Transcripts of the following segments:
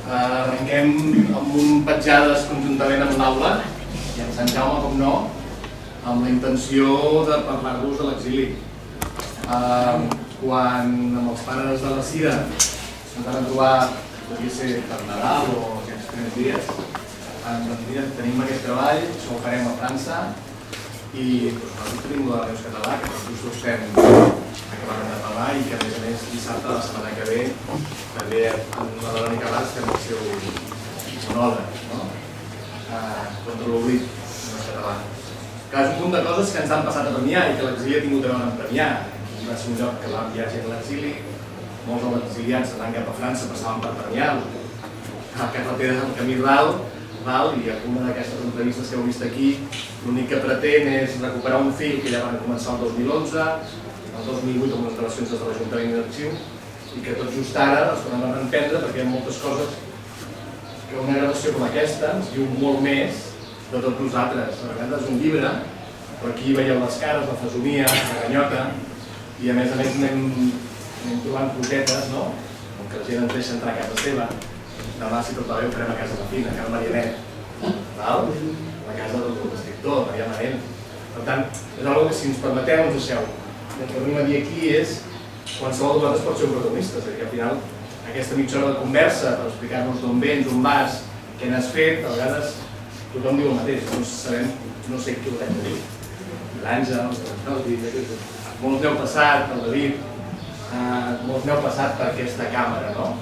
arrenquem amb un petjades conjuntament amb l'Aula i amb Sant Jaume, com no, amb la intenció de parlar-vos de l'exili. Quan amb els pares de la Cira se'ns van trobar, podria ser per Nadal o aquests primers dies, ens van dir, tenim aquest treball, això ho farem a França i nosaltres tenim la Reus Català, que tots just estem acabant de parlar i que a més dissabte, la setmana que ve, també amb la Verònica Bas fem el seu monòleg, no? Contra l'oblit en català. Que és un munt de coses que ens han passat a Premià i que l'exili ha tingut a veure amb Premià. Va ser un lloc que va enviar gent a l'exili, molts dels exiliats anant cap a França passaven per Premià, a carretera del camí Ral, i alguna d'aquestes entrevistes que heu vist aquí, l'únic que pretén és recuperar un fil que ja van començar el 2011, el 2008 amb les gravacions des de l'Ajuntament d'Arxiu, i que tot just ara les tornem a reprendre perquè hi ha moltes coses que una gravació com aquesta ens diu molt més de tots nosaltres. A vegades és un llibre, però aquí veieu les cares, la fesomia, la ganyota, i a més anem trobant cosetes, no? Com que la gent ens deixa entrar a casa seva. Demà, si tot va bé, ho farem a casa de Fina, a casa Marianet, la casa del escriptor, Maria Manent. Per tant, és una cosa que si ens permeteu ens deixeu. El que venim a dir aquí és qualsevol de vosaltres pot ser un protagonista, és a dir, que al final aquesta mitja hora de conversa per explicar-nos d'on vens, d'on vas, què n'has fet, a vegades tothom diu el mateix, no sabem, no sé qui ho hem de dir. L'Àngel, molts n'heu passat, el David, molts n'heu passat per aquesta càmera, no?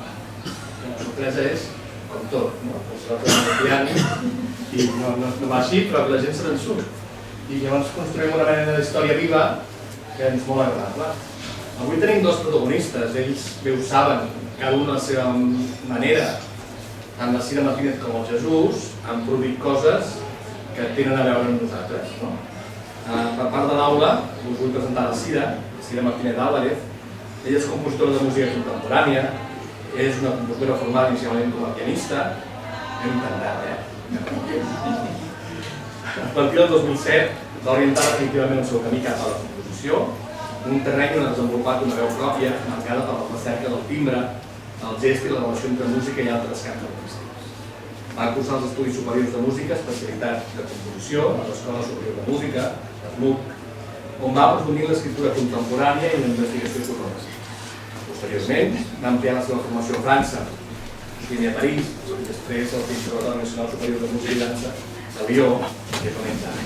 La sorpresa és, com tot, no? I no va així, però que la gent se n'en surt. I llavors construïm una mena d'història viva que ens és molt agradable. Avui tenim dos protagonistes, ells bé ho saben, cada un a la seva manera. Tant la Cira Martínez com el Jesús han produït coses que tenen a veure amb nosaltres. Per part de l'Aula, us vull presentar la Cira Martínez Álvarez. Ella és compositora de música contemporània, és una compositora formada inicialment com a pianista. Hem intentat, A partir del 2007 va orientar definitivament el seu camí cap a la composició, un terreny on ha desenvolupat una veu pròpia marcada per la recerca del timbre, el gest i la relació entre música i altres camps artístics. Va cursar els Estudis Superiors de Música, especialitat de composició, a l'Escola Superior de Música, l'ESMUC, on va aprofundir l'escriptura contemporània i la investigació sonora. Posteriorment, va ampliar la seva formació a França, primer a París, i després al Conservatori Nacional Superior de Música i Dansa de Lió, que és on és ara,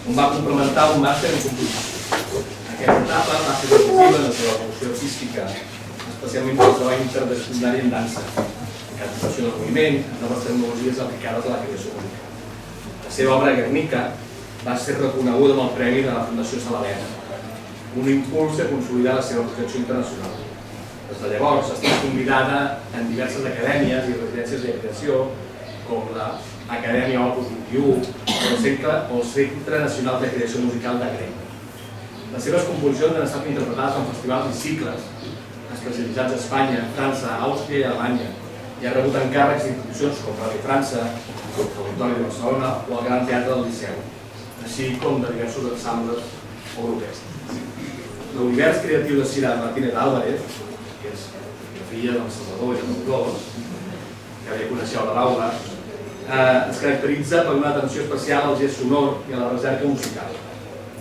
on va complementar un màster en composició. Aquesta etapa va ser decisiva en la seva evolució artística, especialment pel treball interdisciplinari en dansa, interpretació del moviment, noves tecnologies aplicades a la creació musical. La seva obra Guernica va ser reconeguda amb el Premi de la Fundació Saladena, un impuls a consolidar la seva projecció internacional. Des de llavors ha estat convidada en diverses acadèmies i residències de creació, com l'Acadèmia Opus 21 o el Centre Nacional de Creació Musical de Grec. Les seves composicions han estat interpretades en festivals i cicles especialitzats a Espanya, França, Àustria i Alemanya, i ha rebut encàrrecs d'institucions com Ràdio França, l'Auditori de Barcelona o el Gran Teatre del Liceu, així com de diversos ensembles o orquestres. L'univers creatiu de Cira Martínez Álvarez, que és la filla del Salvador i del Dolors, que ja coneixeu de l'Aula, es caracteritza per una atenció especial al gest sonor i a la recerca musical.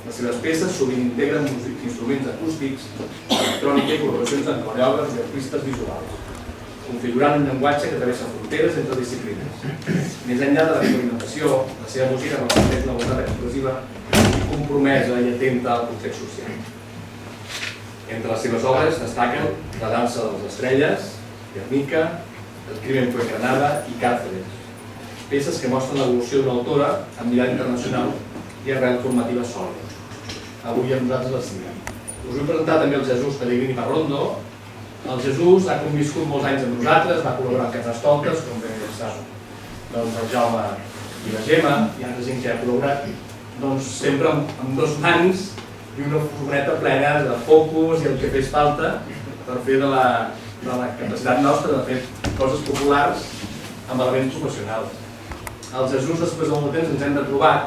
Les seves peces sovint integren instruments acústics, electrònica i col·laboracions amb coreògrafs i artistes visuals, configurant un llenguatge que travessa fronteres entre disciplines. Més enllà de l'experimentació, la seva música reflecteix una voluntat expressiva i compromesa i atenta al context social. Entre les seves obres destaquen La dansa de les estrelles, Guernica, El crimen fue Granada i Càrceres, peces que mostren l'evolució d'una autora amb mirada internacional i arrel formativa sòlida. Avui amb nosaltres la Cira. Us vull presentar també el Jesús Pellegrini Parrondo. El Jesús ha conviscut molts anys amb nosaltres, va col·laborar amb Carnestoltes, com bé sap, el Jaume i la Gemma, i altra gent que ha col·laborat, sempre amb dos mans i una furgoneta plena de focus i el que fes falta per fer de la capacitat nostra de fer coses populars amb elements professionals. El Jesús, després de molt temps, ens hem retrobat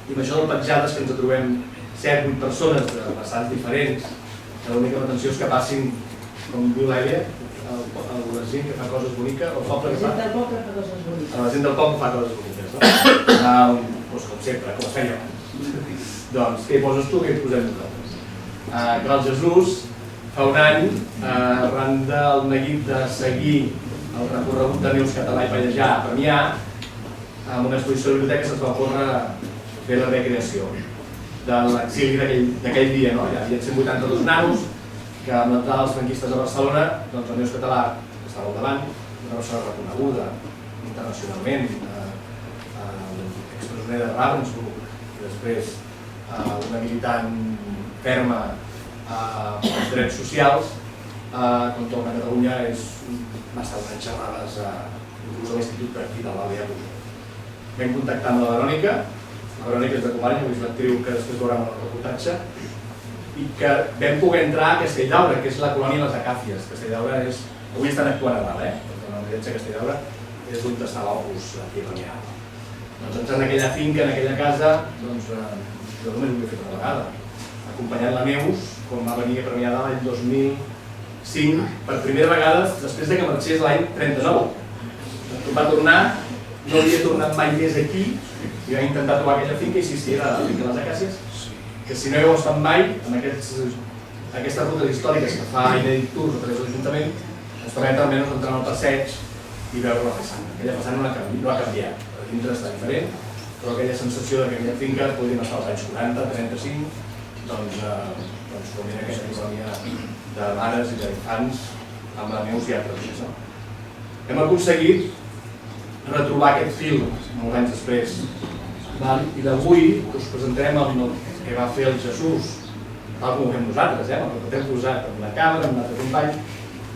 i amb això del petjades que ens trobem 7-8 persones de vessants diferents, que l'única pretensió és que passin, com diu l'Elia, la gent que fa coses boniques, el poble que fa... La gent del poble fa coses boniques. La gent del poble fa coses boniques, no? Doncs com sempre, com es feia abans. Doncs què hi poses tu, què hi posem nosaltres? Que el Jesús, fa un any, arran del neguit de seguir el recorregut de Neus Català i Pallejà a Premià, amb una exposició de biblioteca se'ns va ocórrer fer la recreació de l'exili d'aquell dia. Hi havia 182 nanos que amb l'entrada dels franquistes a Barcelona, doncs el Neus Català, que estava al davant, una persona reconeguda internacionalment, expresoner de Ravensbrück, i després una militant ferma als drets socials, com torna a Catalunya, va estar donant xerrades inclús a l'Institut d'aquí de l'Àlea Pujol. Vam contactar amb la Verònica és de Comanya, és l'actriu que després veurem el reportatge, i que vam poder entrar a Castelldaura, que és la colònia de les Acàcies. Castelldaura és... Avui estan actuant a dalt, perquè la residència de Castelldaura és on està l'Opus, aquí a Premià. Doncs entrant en aquella finca, en aquella casa, doncs jo només ho he fet una vegada, acompanyant la Neus, quan va venir a Premià de l'any 2005, per primera vegada després que marxés l'any 39. Va tornar, no havia tornat mai més aquí, i va intentar trobar aquella finca, i sí, era la finca de les Acàcies, que si no hi heu estat mai, en aquestes rutes històriques que fa Inèdit Tours a través de l'Ajuntament, ens permet almenys entrar al passeig i veure la façana. Aquella façana no ha canviat, per dintre està diferent, però aquella sensació que aquella finca podrien estar als anys 40, 35, doncs com era aquesta colònia de mares i d'infants amb la Neus i altres. Hem aconseguit retrobar aquest fil molts anys després, i d'avui us presentarem el que va fer el Jesús, tal com ho fem nosaltres, el que t'hem posat amb la càmera, amb l'altre company,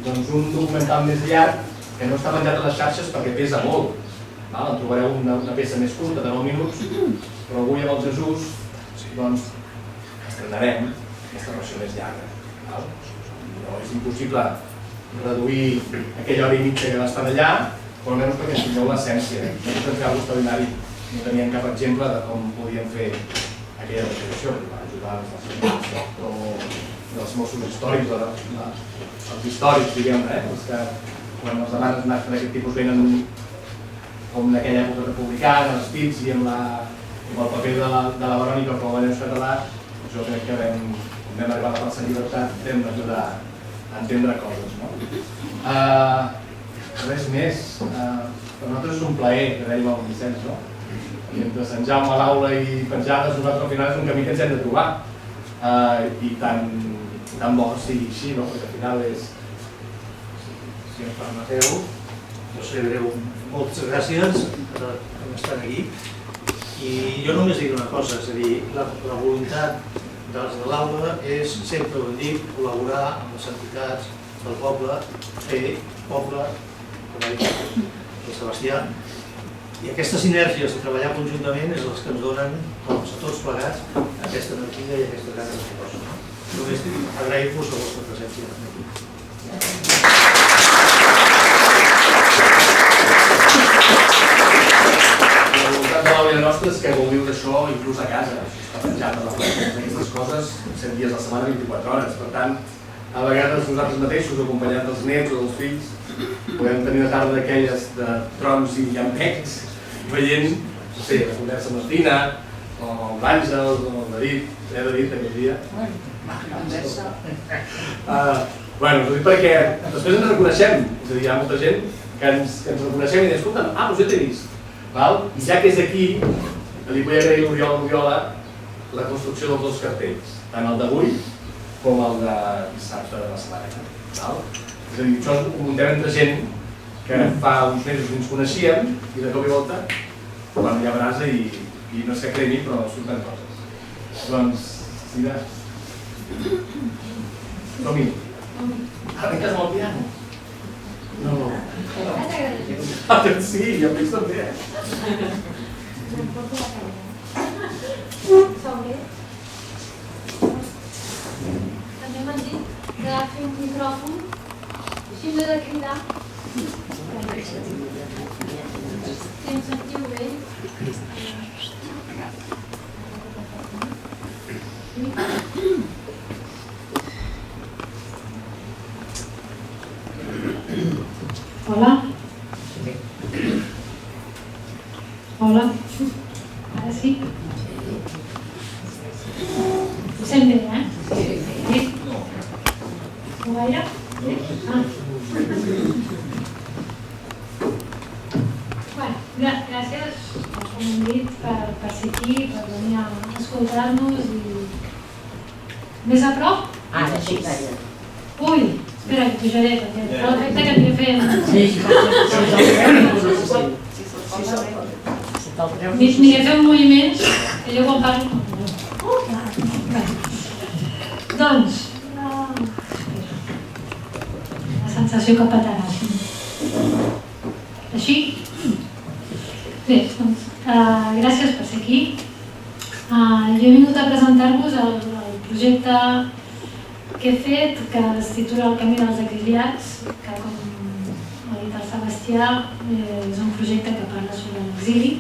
doncs un documental més llarg que no està penjat a les xarxes perquè pesa molt. En trobareu una peça més curta de 9 minuts, però avui amb el Jesús estrenarem aquesta versió més llarga. No és impossible reduir aquella hora i mitja que va estar allà, però almenys perquè ens tingueu l'essència. Nosaltres en Algo Extraordinari no teníem cap exemple de com podíem fer aquella recreació, que va ajudar dels Mossos històrics, els històrics, diguem-ne, els que quan els demanes d'aquest tipus venen com en aquella època republicana, els pits i amb el paper de la Verònica com a Neus Català, jo crec que vam arribar a la plaça Llibertat, vam ajudar a entendre coses. Res més, per nosaltres és un plaer, que dèiem al Vicenç, no? I entre Sant Jaume a l'aula i penjades, nosaltres al final és un camí que ens hem de trobar. I tant bo sigui així, perquè al final és... Si em permeteu, jo seré breu. Moltes gràcies per estar aquí. I jo només diré una cosa, és a dir, la voluntat dels de l'aula és, sempre ho hem dit, col·laborar amb les entitats del poble, fer poble, com ha dit el Sebastià, i aquestes sinergies de treballar conjuntament és les que ens donen, a tots plegats, aquesta energia i aquesta ganes de fer coses. Només agrair-vos la vostra presència aquí. La voluntat de l'Aula nostra és que gaudiu d'això inclús a casa. Està penjat a la plaça, aquestes coses, 7 dies a la setmana, 24 hores. Per tant, a vegades nosaltres mateixos, acompanyant dels nets o dels fills, podem tenir una tarda d'aquelles de trons i llampecs, veient, no sé, la conversa amb l'Estina, o amb l'Àngel, o amb David, David aquell dia. Bueno, us ho dic perquè després ens reconeixem, és a dir, hi ha molta gent que ens reconeixem i diu, escolta, doncs jo t'he vist. I ja que és aquí, li vull agrair a l'Oriol Oriola la construcció dels 2 cartells, tant el d'avui com el de dissabte de la setmana. És a dir, això ho muntem entre gent que fa uns mesos ens coneixíem i de cop i volta, hi ha brasa i no sé què cremi, però surten coses. Doncs, mira, som-hi. Ara en casa amb el piano. No. Sí, jo penso també. També m'han dit que ha de fer un micròfon així no he de cridar. Si em sentiu bé. Hola? Hola? Ara sí? Ho sent bé, Sí? No gaire? Bueno, gràcies, com hem dit, per ser aquí, per venir a escoltar-nos i... Més a prop? Ara sí, gaire. Ui, espera que pujaré, perquè fa l'efecte que m'hi feien. M'hi he fet moviments, que jo quan parlo... Doncs, la sensació que petarà. Així? Bé, doncs, gràcies per ser aquí. Jo he vingut a presentar-vos el projecte que he fet, que es titula El camí dels exiliats, que com ha dit el Sebastià, és un projecte que parla sobre l'exili.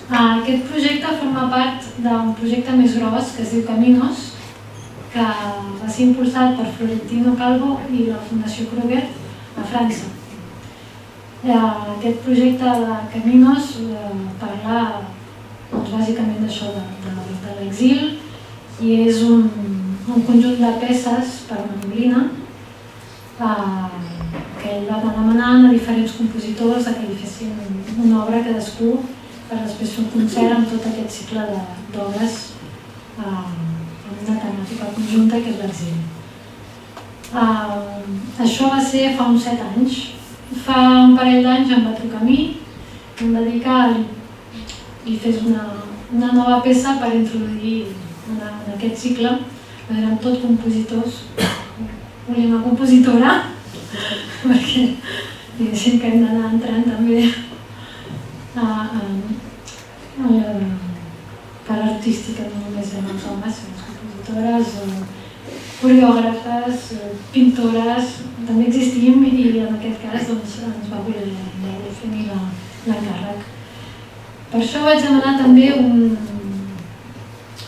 Aquest projecte forma part d'un projecte més gros que es diu Caminos, que va ser impulsat per Florentino Calvo i la Fundació Kruger a França. Aquest projecte de Caminos parla bàsicament d'això, de l'exil, i és un conjunt de peces per mandolina que ell va demanant a diferents compositors que li fessin una obra cadascú per després fer un concert amb tot aquest cicle d'obres amb una temàtica conjunta que és l'exili. Això va ser fa uns 7 anys. Fa un parell d'anys em va trucar a mi i em va dir que li fes una nova peça per introduir en aquest cicle. Eren tot compositors. Volia una compositora perquè diguéssim que hem d'anar entrant també per artística, no només en els homes, les compositores, coreògrafes, pintores, també existim i en aquest cas ens va voler fer l'encàrrec. Per això vaig demanar també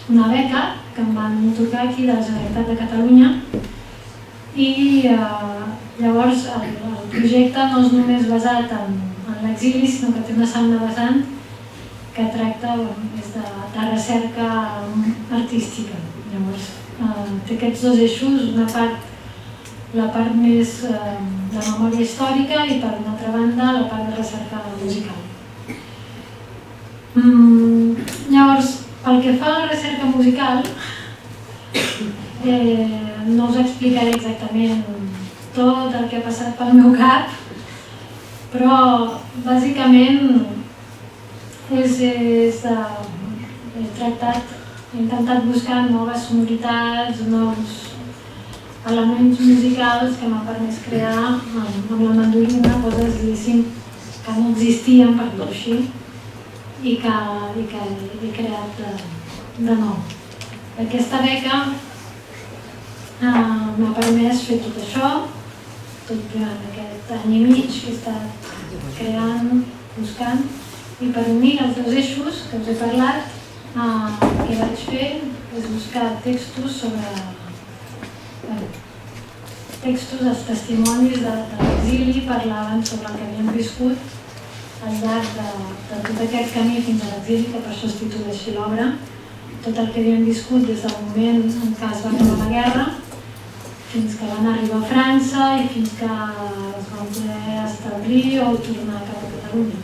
una beca que em van atorgar aquí de la Generalitat de Catalunya i llavors el projecte no és només basat en l'exili, sinó que té una segona vessant que tracta de recerca artística. Llavors, té aquests dos eixos, una part, la part més de memòria històrica i per una altra banda la part de recerca musical. Llavors, pel que fa a la recerca musical, no us explicaré exactament tot el que ha passat pel meu cap, però bàsicament he intentat buscar noves sonoritats, nous elements musicals que m'han permès crear amb la mandolina coses que no existien, per dir-ho així, i que he creat de nou. Aquesta beca m'ha permès fer tot això, tot durant aquest any i mig que he estat creant, buscant, i per unir els dos eixos que us he parlat, el que vaig fer és buscar textos els testimonis de l'exili, parlaven sobre el que havien viscut al llarg de tot aquest camí fins a l'exili, que per això es titula així l'obra, tot el que havien viscut des del moment en què es va acabar la guerra fins que van arribar a França i fins que es van poder establir o tornar cap a Catalunya.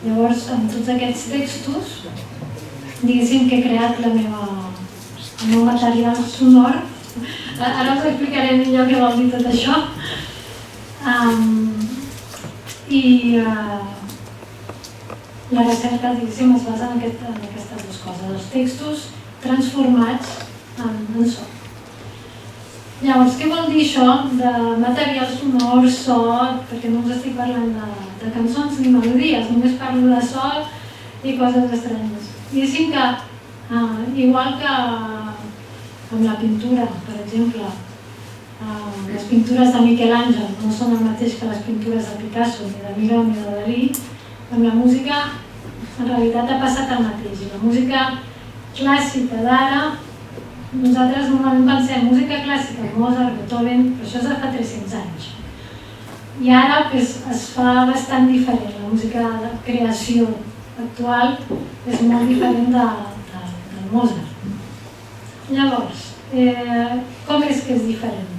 Llavors, amb tots aquests textos, diguéssim que he creat el meu material sonor. Ara us explicaré millor què vol dir tot això. I la recerca, diguéssim, es basa en aquestes dues coses, els textos transformats en so. Llavors, què vol dir això de material sonor, so, perquè no us estic parlant de cançons ni melodies, només parlo de so i coses estranyes. Diguéssim que, igual que amb la pintura, per exemple, les pintures de Miquel Àngel no són el mateix que les pintures de Picasso, ni de Miró ni de Dalí, amb la música en realitat ha passat el mateix. I la música clàssica d'ara, nosaltres normalment pensem música clàssica, Mozart, Beethoven, però això és de fa 300 anys. I ara es fa bastant diferent. La música de creació actual és molt diferent del Mozart. Llavors, com és que és diferent?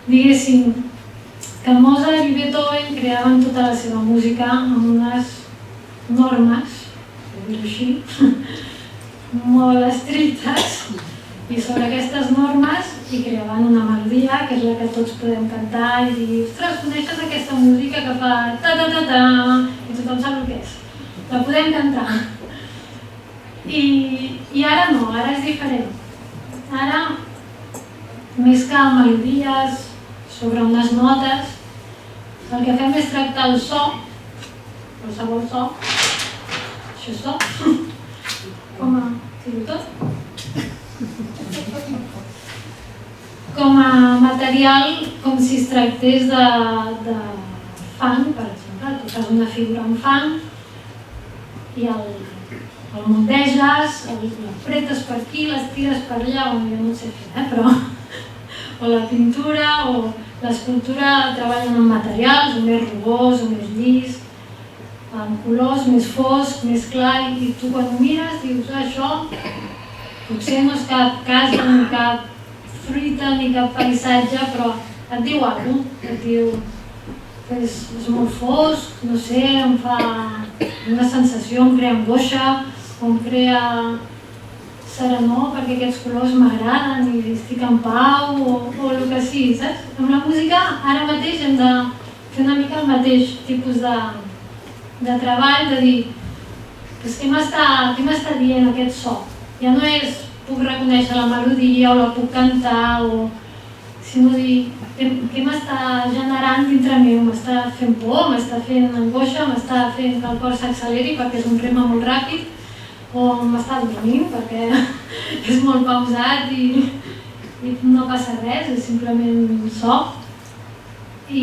Diguéssim que Mozart i Beethoven creaven tota la seva música amb unes normes, per dir-ho així, molt estrictes, i sobre aquestes normes hi creaven una melodia, que és la que tots podem cantar i dir, ostres, coneixes aquesta música que fa ta-ta-ta-ta, i tothom sap el que és. La podem cantar. I ara no, ara és diferent. Ara, més que melodies sobre unes notes, el que fem és tractar el so, qualsevol so, això és so, com a... dir-ho tot? Com a material, com si es tractés de fang, per exemple. Tu fas una figura amb fang i el munteges, l'apretes per aquí, l'estires per allà, jo no ho sé fer, però... o la pintura o l'escultura treballen amb materials, o més rugós, o més llis, amb colors més fosc, més clar, i tu quan ho mires dius, això potser no és cap casa, ni cap fruita, ni cap paisatge, però et diu alguna cosa, et diu que és molt fosc, no sé, em fa una sensació, em crea angoixa, o em crea serenor perquè aquests colors m'agraden i estic en pau, o el que sigui, saps? Amb la música ara mateix hem de fer una mica el mateix tipus de treball, de dir què m'està dient aquest so? Ja no és puc reconèixer la melodia o la puc cantar, sinó dir què m'està generant dintre meu, m'està fent por, m'està fent angoixa, m'està fent que el cor s'acceleri perquè és un ritme molt ràpid, o m'està dormint perquè és molt pausat i no passa res, és simplement un so. I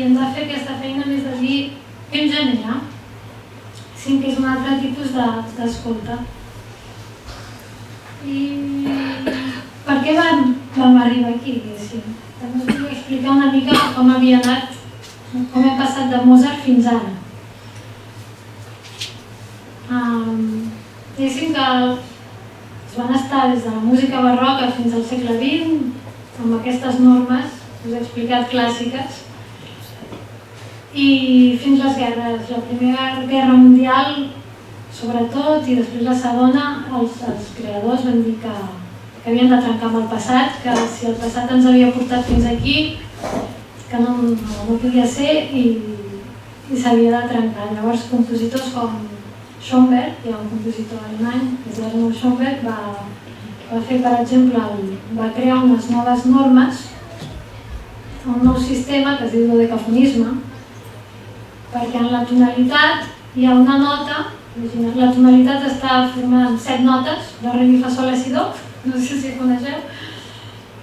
hem de fer aquesta feina més de dir què em genera, sí que és un altre tipus d'escolta. I per què vam arribar aquí, diguéssim? També us vull explicar una mica com havia anat, com hem passat de Mozart fins ara. Diguéssim que es van estar des de la música barroca fins al segle XX amb aquestes normes, us he explicat, clàssiques, i fins les guerres. La Primera Guerra Mundial, sobretot, i després la Segona, els creadors van dir que havien de trencar amb el passat, que si el passat ens havia portat fins aquí, que no podia ser i s'havia de trencar. Llavors, compositors com Schoenberg, hi ha un compositor alemany, que és Arnold Schoenberg, va fer, per exemple, va crear unes noves normes, un nou sistema que es diu dodecafonisme, perquè en la tonalitat hi ha una nota, la tonalitat està formada amb 7 notes, do, re, mi, fa, sol, la, si, do, no sé si coneixeu.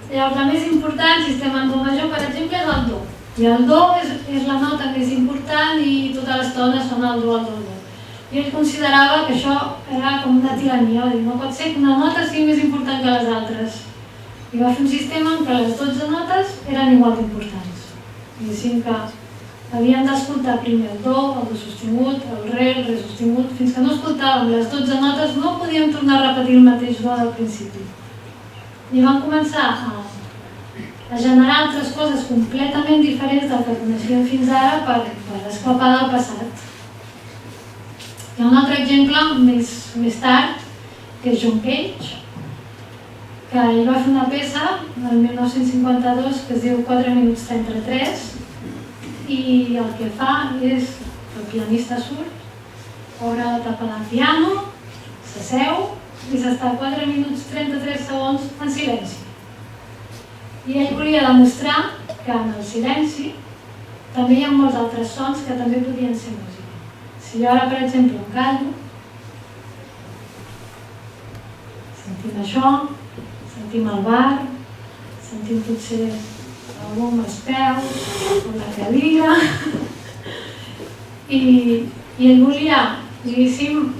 Llavors, la més important, si estem en do major, per exemple, és el do. I el do és la nota més important i tota l'estona sona el do, el do, el do. I ell considerava que això era com una tirania, no pot ser que una nota sigui més important que les altres. I va fer un sistema en què les 12 notes eren igual d'importants. Diguéssim que havien d'escoltar primer el do, el do sostingut, el re sostingut, fins que no escoltàvem les 12 notes no podíem tornar a repetir el mateix do del principi. I van començar a generar altres coses completament diferents del que coneixíem fins ara per escapar del passat. Hi ha un altre exemple més tard, que és John Cage, que ell va fer una peça el 1952 que es diu 4 minuts 33 i el que fa és que el pianista surt, obre la tapa del piano, s'asseu i s'està 4 minuts 33 segons en silenci. I ell volia demostrar que en el silenci també hi ha molts altres sons que també podien ser música. Si jo ara, per exemple, em callo, sentim això, sentim el bar, sentim potser algú amb els peus, o la cadira, i ell volia, diguéssim,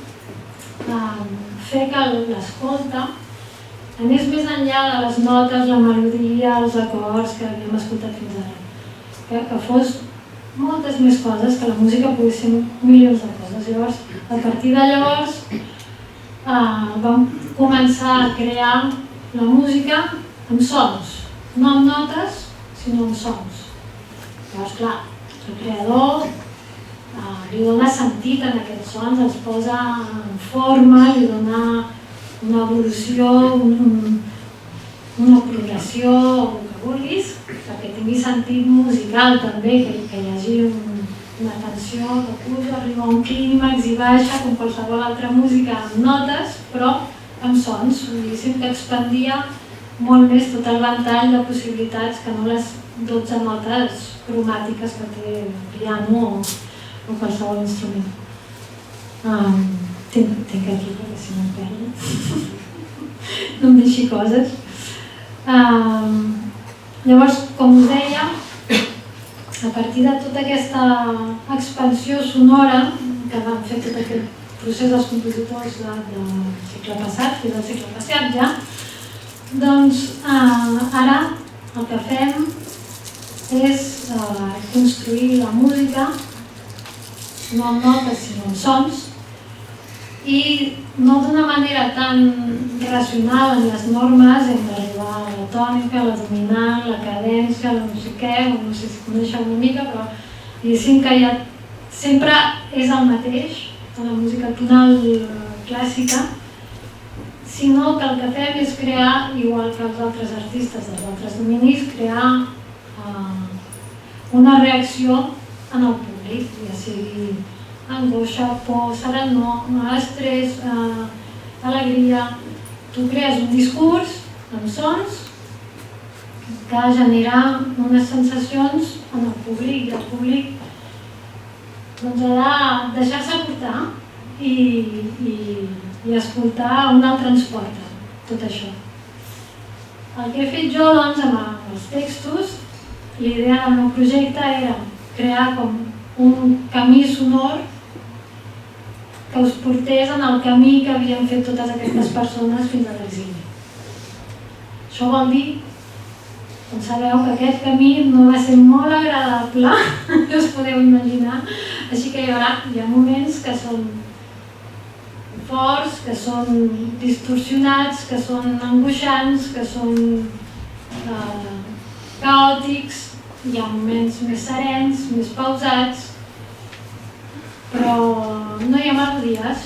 fer que l'escolta anés més enllà de les notes, la melodia, els acords que havíem escoltat fins ara. Que fos moltes més coses, que la música pugui ser milions de coses. Llavors, a partir de llavors, vam començar a crear la música amb sons, no amb notes, sinó amb sons. Llavors, clar, el creador li dona sentit en aquests sons, els posa en forma, li dona una evolució, una progressió, el que vulguis, perquè tingui sentit musical també, que hi hagi una tensió que puja, arriba a un clímax i baixa, com qualsevol altra música amb notes, però amb sons. Diguéssim que expandia molt més tot el ventall de possibilitats que no les 12 notes cromàtiques que té el piano o qualsevol instrument. Tinc aquí perquè si no em perdo. No em deixi coses. Llavors, com us deia, a partir de tota aquesta expansió sonora que van fer tot aquest procés dels compositors del segle passat, fins al segle passat ja, doncs ara el que fem és construir la música, no amb notes sinó amb sons, i no d'una manera tan racional en les normes, hem d'arribar a la tònica, la dominant, la cadència, la no sé què, no sé si coneixeu una mica, però diguéssim que ja sempre és el mateix, en la música tonal clàssica, sinó que el que fem és crear, igual que els altres artistes dels altres dominis, crear una reacció en el públic, ja sigui angoixa, por, serenor, estrès, alegria. Tu crees un discurs amb sons que genera unes sensacions en el públic i el públic doncs ha de deixar-se portar i escoltar on el transporta, tot això. El que he fet jo doncs, amb els textos, l'idea del meu projecte era crear com un camí sonor que us portés en el camí que havien fet totes aquestes persones fins a l'exili. Això vol dir, com sabeu, que aquest camí no va ser molt agradable, us podeu imaginar, així que hi ha moments que són forts, que són distorsionats, que són angoixants, que són caòtics, hi ha moments més serens, més pausats, però no hi ha melodies,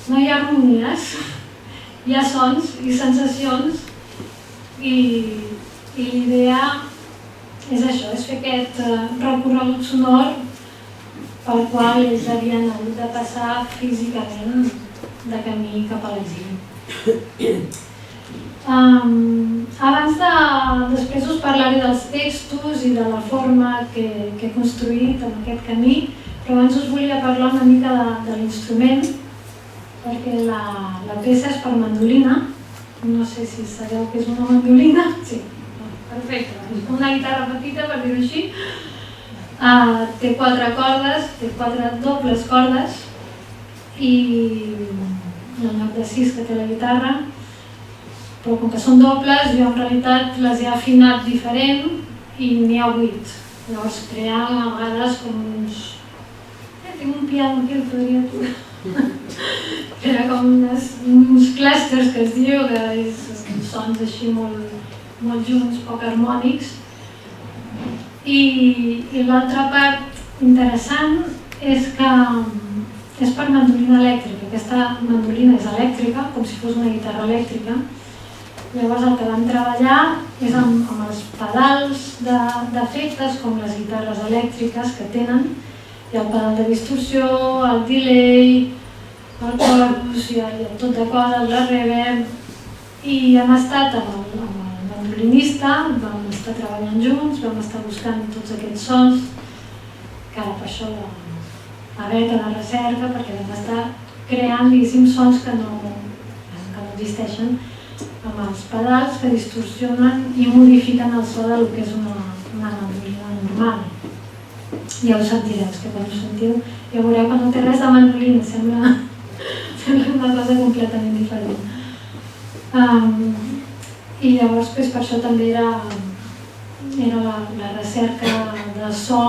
no hi ha harmonies, hi ha sons i sensacions i l'idea és això, és fer aquest recorregut sonor pel qual ells havien hagut de passar físicament de camí cap a l'exili. Després us parlaré dels textos i de la forma que he construït en aquest camí, però abans us volia parlar una mica de l'instrument, perquè la peça és per mandolina. No sé si sabeu què és una mandolina. Sí, perfecte. És una guitarra petita, per dir-ho així. Té 4 cordes, té 4 dobles cordes, i en lloc de 6 que té la guitarra, però com que són dobles, jo en realitat les he afinat diferent i n'hi ha 8. Llavors creant a vegades com uns... Tinc un piano aquí, el podria tocar. Era com uns clústers que es diu, que són sons així molt junts, poc harmònics. I l'altra part interessant és que és per mandolina elèctrica. Aquesta mandolina és elèctrica, com si fos una guitarra elèctrica. Llavors el que vam treballar és amb els pedals d'efectes, com les guitarres elèctriques que tenen, i el pedal de distorsió, el delay, el chorus, i tot de coses, la reverb. I hem estat amb el mandolinista, vam estar treballant junts, vam estar buscant tots aquests sons, que ara per això la beca de recerca, perquè vam estar creant, diguéssim, sons que no existeixen, amb els pedals que distorsionen i modifiquen el so del que és una mandolina normal. Ja ho sentireu, que quan ho sentiu ja veureu que no té res de mandolina, sembla una cosa completament diferent. I llavors per això també era la recerca de so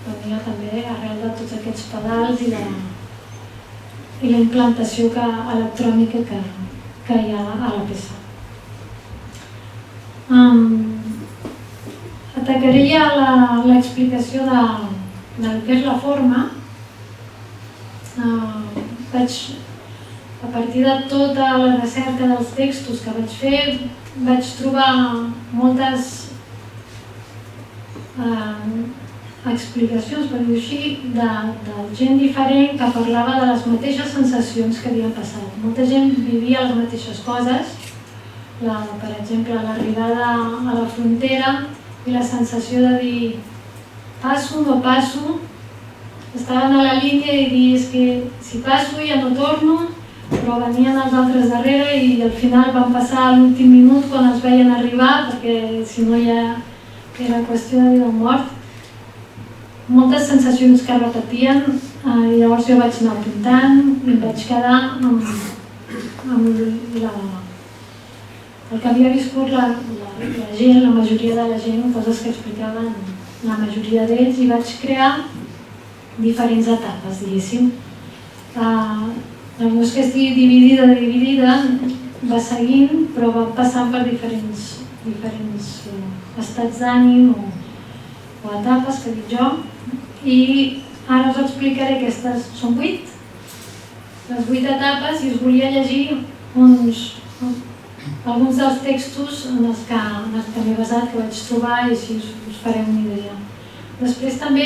venia també arrel de tots aquests pedals i la implantació electrònica que hi ha a la peça. Atacaré ja l'explicació del que és la forma. A partir de tota la recerca dels textos que vaig fer, vaig trobar moltes explicacions, per dir-ho així, de gent diferent que parlava de les mateixes sensacions que havien passat. Molta gent vivia les mateixes coses, per exemple, l'arribada a la frontera i la sensació de dir passo, no passo, estaven a la línia i dir és que si passo ja no torno, però venien els altres darrere i al final van passar a l'últim minut quan els veien arribar, perquè si no ja era qüestió de vida o mort. Moltes sensacions que repetien, i llavors jo vaig anar apuntant i em vaig quedar amb el que havia viscut la gent, la majoria de la gent, coses que explicaven la majoria d'ells, i vaig crear diferents etapes, diguéssim. No és que estigui dividida, va seguint, però va passant per diferents estats d'ànim o etapes, que dic jo, i ara us explicaré aquestes, són 8, les 8 etapes, i us volia llegir alguns dels textos en els que m'he basat, que vaig trobar, i així us faré una idea. Després també,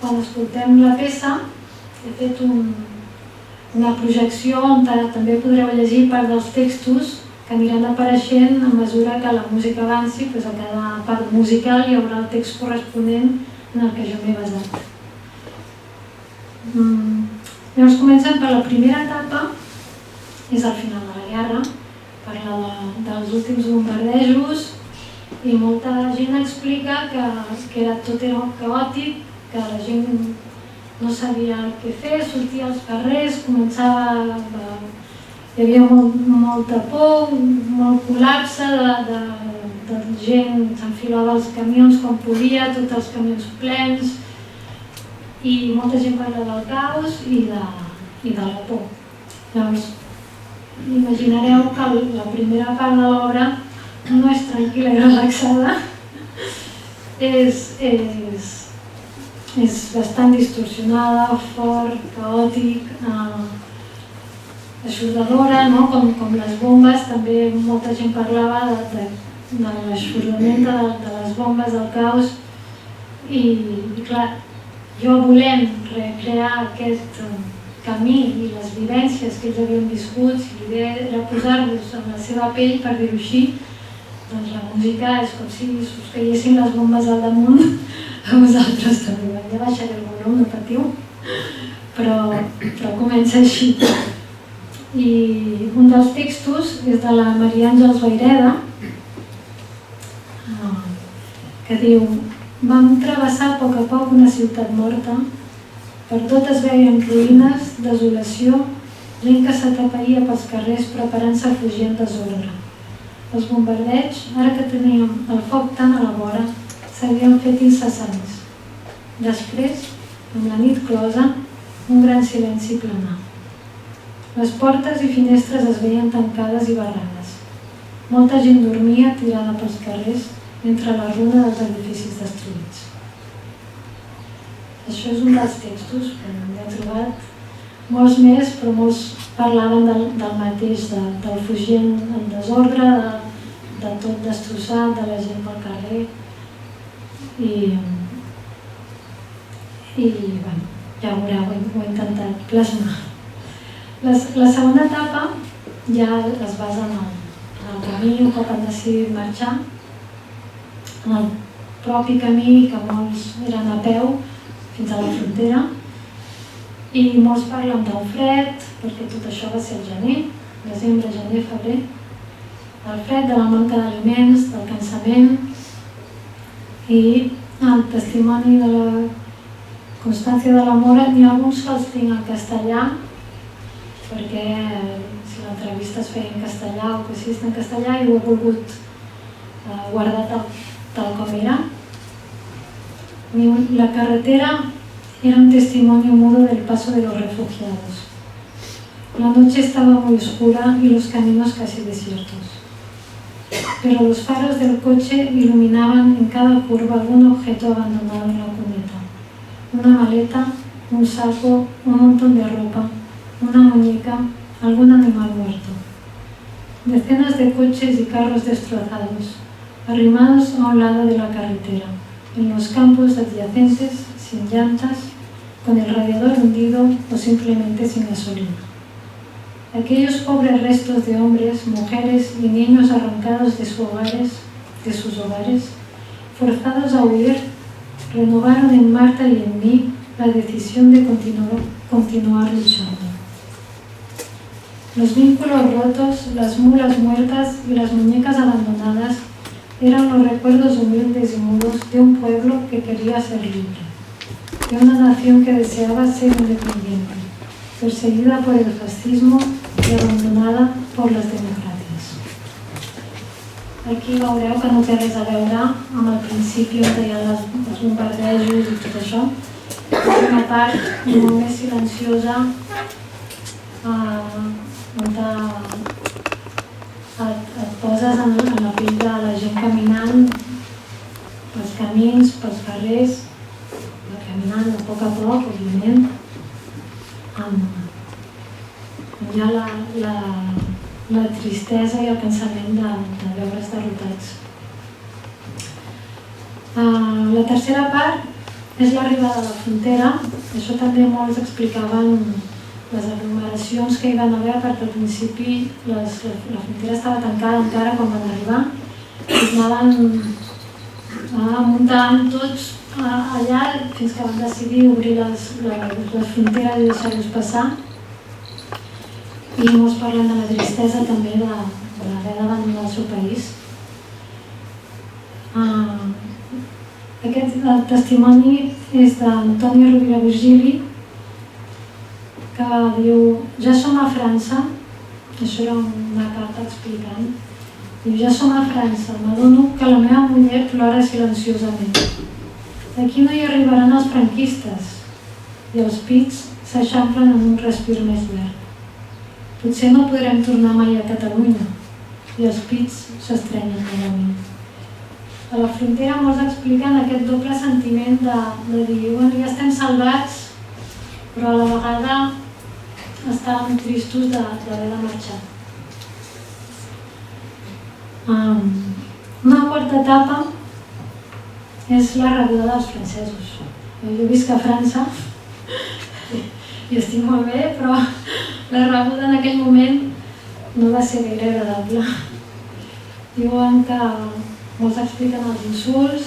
quan escoltem la peça, he fet una projecció on també podreu llegir part dels textos que aniran apareixent a mesura que la música avanci. A cada part musical hi haurà el text corresponent en el que jo m'he basat. Llavors comencem per la primera etapa, és al final de la guerra, parla dels últims bombardejos, i molta gent explica que tot era caòtic, que la gent no sabia què fer, sortia als carrers, hi havia molta por, molt col·lapse de gent, s'enfilava als camions com podia, tots els camions plens, i molta gent parla del caos i de la por. Llavors, imaginareu que la primera part de l'obra no és tranquil·la i relaxada, és bastant distorsionada, fort, caòtic, aixordadora, com les bombes. També molta gent parlava de l'aixordament de les bombes, del caos, i clar, jo volem recrear aquest camí i les vivències que ells havien viscut, si l'idea era posar-vos en la seva pell, per dir-ho així, doncs la música és com si us caiessin les bombes al damunt a vosaltres també. Ja baixaré el volum, no patiu, però comença així. I un dels textos és de la Maria Àngels Vayreda, que diu: vam travessar a poc una ciutat morta, per tot es veien ruïnes, desolació, gent que s'atapeïa pels carrers preparant-se a fugir en desordre. Els bombardeigs, ara que teníem el foc tan a la vora, s'havien fet incessants. Després, amb la nit closa, un gran silenci planar. Les portes i finestres es veien tancades i barrades. Molta gent dormia tirada pels carrers entre la runa dels edificis destruïts. Això és un dels textos que n'he trobat molts més, però molts parlaven del mateix, del fugint en desordre, de tot destrossat, de la gent pel carrer. I bueno, ja ho veureu, ho he intentat plasmar. La segona etapa ja es basa en el camí, un cop han decidit marxar, en el propi camí, que molts eren a peu fins a la frontera, i molts parlen del fred, perquè tot això va ser al gener, desembre, gener, febrer, del fred, de la manca d'aliments, del cansament, i el testimoni de la Constància de l'Amor. N'hi ha alguns que els tinc en castellà, perquè si l'entrevista es feia en castellà o que si està en castellà, i ho he volgut guardar tal com era. La carretera era un testimonio mudo del paso de los refugiados. La noche estaba muy oscura y los caminos casi desiertos. Pero los faros del coche iluminaban en cada curva algún objeto abandonado en la cuneta. Una maleta, un saco, un montón de ropa, una muñeca, algún animal muerto. Decenas de coches y carros destrozados, arrimados a un lado de la carretera, en los campos adyacentes, sin llantas, con el radiador hundido o simplemente sin gasolina. Aquellos pobres restos de hombres, mujeres y niños arrancados de sus hogares, forzados a huir, renovaron en Marta y en mí la decisión de continuar luchando. Los vínculos rotos, las mulas muertas y las muñecas abandonadas eran los recuerdos humildes y mudos de un pueblo que quería ser libre, de una nación que deseaba ser independiente, perseguida por el fascismo i abandonada per les democràcies. Aquí veureu que no té res a veure amb el principi on hi ha els bombardejos i tot això. És una part molt més silenciosa on et poses en la pell de la gent caminant pels camins, pels carrers, caminant a poc, òbviament, hi ha la tristesa i el cansament de veure's derrotats. La tercera part és l'arribada a la frontera. Això també molts explicaven les aglomeracions que hi van haver, perquè al principi la frontera estava tancada encara quan van arribar. Es anaven muntant tots allà fins que van decidir obrir les fronteres i deixar-los passar. I molts parlen de la tristesa també d'haver d'abandonar el seu país. Aquest testimoni és d'Antoni Rovira Virgili, que diu: ja som a França, això era una carta explicant, diu: ja som a França, m'adono que la meva muller plora silenciosament. Aquí no hi arribaran els franquistes i els pits s'eixamplen en un respir més llarg. Potser no podrem tornar mai a Catalunya i els pits s'estrenyen novament. A la frontera molts expliquen aquest doble sentiment de dir: ja estem salvats, però a la vegada estàvem tristos d'haver de marxar. Una quarta etapa és la rebuda dels francesos. Jo visc a França i estic molt bé, però la rebuda en aquell moment no va ser gaire agradable. Diuen que molts expliquen els insults,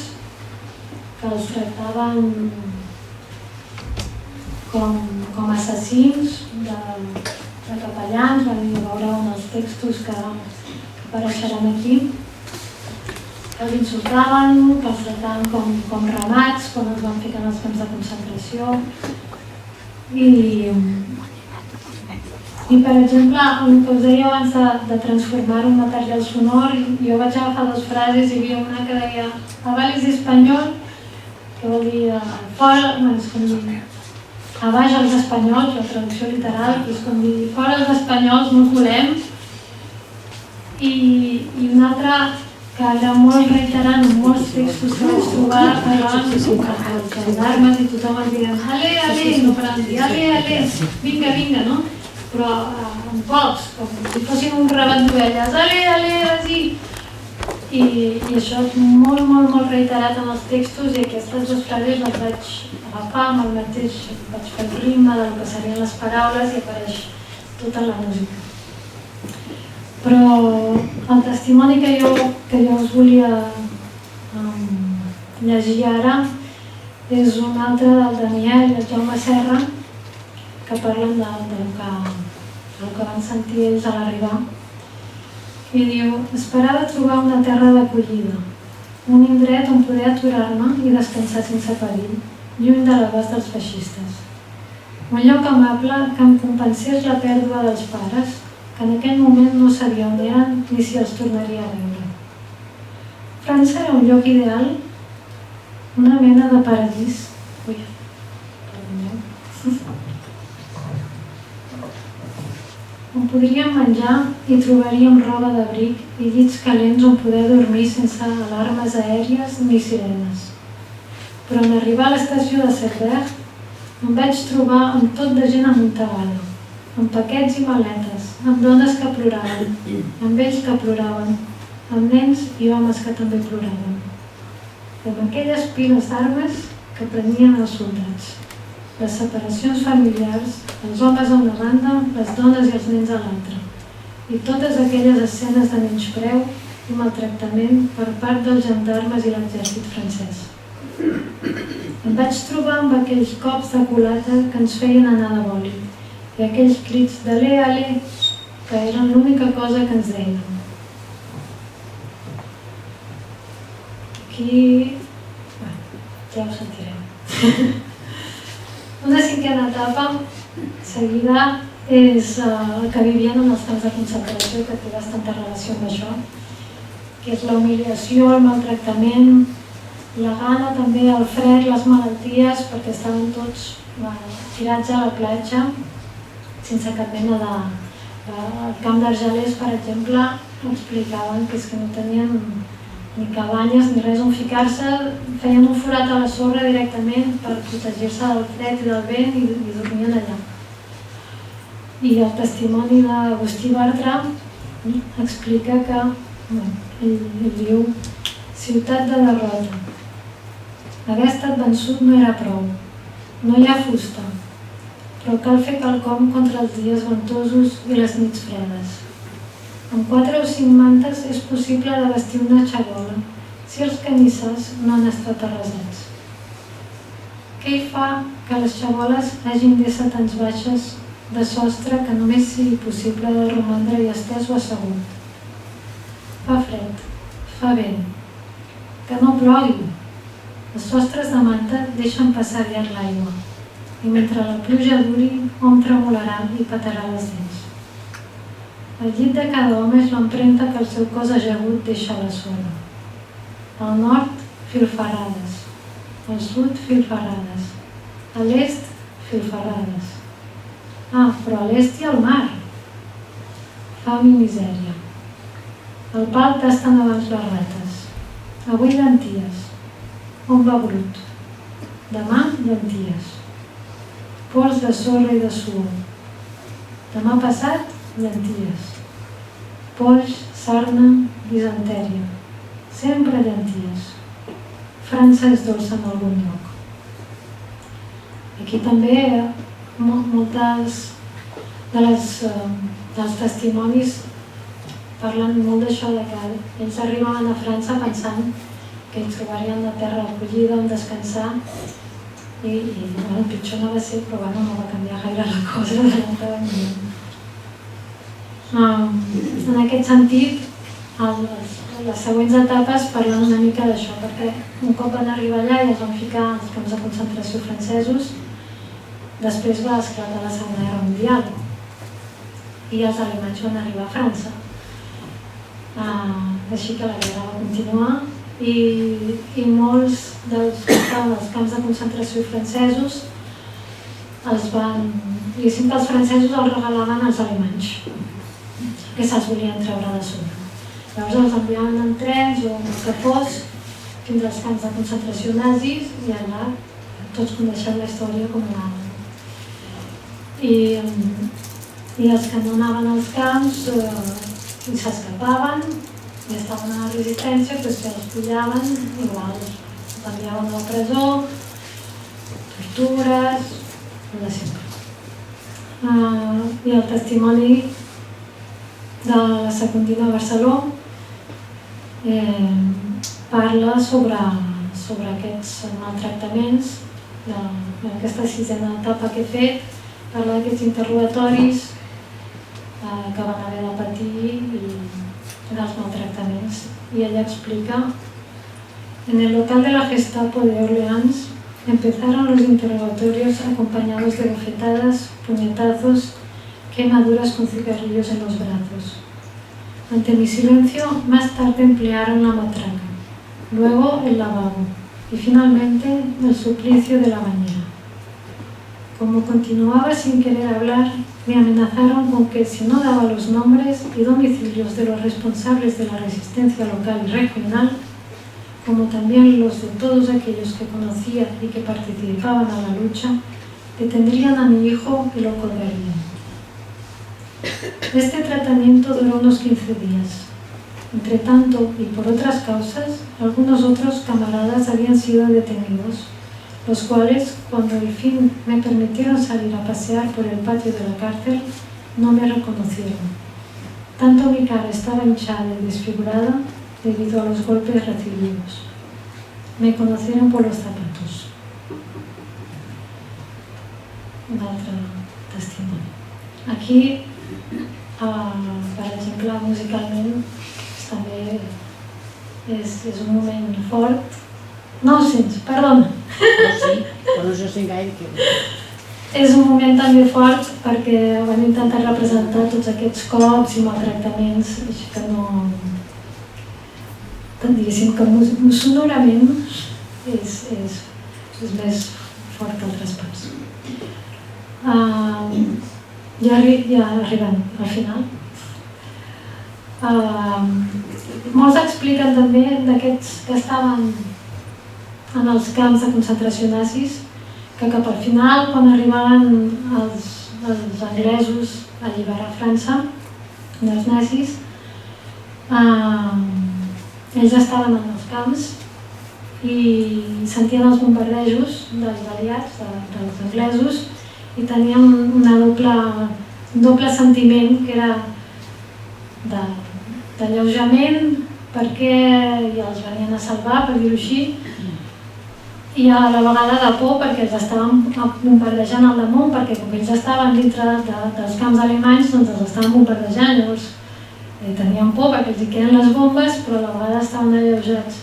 que els tractaven com assassins de capellans, veureu en els textos que apareixeran aquí, que els insultaven, que els tractaven com ramats quan els van ficar en els camps de concentració. I per exemple, el que us deia abans de transformar un material sonor, jo vaig agafar dues frases i hi havia una que deia "avales espanyol", que vol dir fora, és com dir abaix els espanyols, la traducció literal, és com dir fora els espanyols, no volem. I una altra que era molt reiterant en molts textos que vaig trobar, parlaven dels gendarmes i tothom em deia "ale, ale", no paraven de dir "ale, ale", vinga, vinga, no? Però en pocs, com si fossin un rabat d'ovelles, "ale, ale, sí". I això és molt, molt, molt reiterat en els textos, i aquestes dues frases les vaig agafar amb el mateix, vaig fer el ritme del que serien les paraules i apareix tota la música. Però el testimoni que jo us volia llegir ara és un altre del Daniel i el Jaume Serra, que parlen del que van sentir ells a l'arribar. I diu: esperava trobar una terra d'acollida, un indret on poder aturar-me i descansar sense perill, lluny de l'abast dels feixistes. Un lloc amable que em compensés la pèrdua dels pares, que en aquell moment no sabia on eren ni si els tornaria a veure. França era un lloc ideal? una mena de paradís. Ui, perdoneu. On podríem menjar i trobaríem roba d'abric i llits calents on poder dormir sense alarmes aèries ni sirenes. Però en arribar a l'estació de Cervert em vaig trobar amb tot de gent amuntegada, amb paquets i maletes, amb dones que ploraven, amb vells que ploraven, amb nens i homes que també ploraven, amb aquelles piles d'armes que prenien els soldats, les separacions familiars, els homes a una banda, les dones i els nens a l'altra, i totes aquelles escenes de menyspreu i maltractament per part dels gendarmes i l'exèrcit francès. Em vaig trobar amb aquells cops de culata que ens feien anar de boli i aquells crits d'alé, alé, que eren l'única cosa que ens deien. Aquí... ja ho sentirem. Una cinquena etapa seguida és el que vivien en els camps de concentració, que té bastanta relació amb això, que és la humiliació, el maltractament, la gana també, el fred, les malalties, perquè estaven tots tirats a la platja sense cap mena de... Al camp d'Argelers, per exemple, explicaven que és que no tenien ni cabanyes ni res on ficar-se, feien un forat a la sorra directament per protegir-se del fred i del vent i dormien allà. I el testimoni d'Agustí Bartra explica que, ell diu, ciutat de derrota. Haver estat vençut no era prou. No hi ha fusta, però cal fer quelcom contra els dies ventosos i les nits fredes. Amb 4 o 5 mantes és possible de vestir una xabola, si els canyissars no han estat arrasats. Què hi fa que les xaboles hagin d'ésser tants baixes de sostre que només sigui possible de romandre-hi estès o assegut? Fa fred, fa vent, que no plogui. Els sostres de manta deixen passar aviat l'aigua i mentre la pluja duri hom tremolarà i petarà les dents. El llit de cada home és l'empremta que el seu cos ajagut deixa a la sorra. Al nord, filferrades. Al sud, filferrades. A l'est, filferrades. Però a l'est hi ha el mar. Fam i misèria. Al pal tasten abans les rates. Avui llenties. On va brut? Demà, llenties. Pols de sorra i de suor. Demà passat, llenties. Polls, sarna, disentèria. Sempre llenties. França és dolça en algun lloc. Aquí també moltes dels testimonis parlen molt d'això, que ells arribaven a França pensant que ells trobarien la terra acollida on descansar i pitjor no va ser, però no va canviar gaire la cosa de l'entreviment. En aquest sentit, les següents etapes parlen una mica d'això, perquè un cop van arribar allà i es van ficar als camps de concentració francesos, després va esclatar la Segona Guerra Mundial i els alemanys van arribar a França. Així que la guerra va continuar i molts dels que estaven als camps de concentració francesos diguéssim que els francesos els regalaven als alemanys, que se'ls volien treure de sobre. Llavors els enviaven en trens o en capós fins als camps de concentració nazis i allà tots coneixem la història com anaven. I els que no anaven als camps i s'escapaven i estaven a la resistència, doncs que els pillaven, igual, els enviaven a la presó, tortures, el de sempre. I el testimoni de la Secundina Barceló parla sobre aquests maltractaments, aquesta sisena etapa que he fet, parla d'aquests interrogatoris que van haver de patir i dels maltractaments. Y ella explica: en el local de la Gestapo de Orleans empezaron los interrogatorios acompañados de bofetadas, puñetazos, quemaduras con cigarrillos en los brazos. Ante mi silencio, más tarde emplearon la matraca, luego el lavabo, y finalmente el suplicio de la bañera. Como continuaba sin querer hablar, me amenazaron con que si no daba los nombres y domicilios de los responsables de la resistencia local y regional, como también los de todos aquellos que conocía y que participaban a la lucha, detendrían a mi hijo y lo colgarían. Este tratamiento duró unos 15 días. Entre tanto, y por otras causas, algunos otros camaradas habían sido detenidos, los cuales, cuando al fin me permitieron salir a pasear por el patio de la cárcel, no me reconocieron. Tanto mi cara estaba hinchada y desfigurada debido a los golpes recibidos. Me conocieron por los zapatos. Un altre testimoni. Aquí, per exemple, musicalment, també és un moment fort. No ho sents, perdona. No, sí, però no sé gaire què. És un moment també fort perquè hem intentat representar tots aquests cops i maltractaments, així que no... Diguéssim que sonorament és més fort que altres parts. Ja arribem al final. Molts expliquen també d'aquests que estaven en els camps de concentració nazis, que cap al final, quan arribaven els anglesos a alliberar França dels nazis, ells estaven en els camps i sentien els bombardejos dels aliats, dels anglesos, i tenien un doble sentiment que era d'alleujament perquè ja els venien a salvar, per dir-ho així, i a la vegada de por perquè els estaven bombardejant al damunt, perquè com ells estaven dintre dels camps alemanys, doncs els estaven bombardejant, llavors tenien por perquè els hi queden les bombes, però a la vegada estaven alleujats.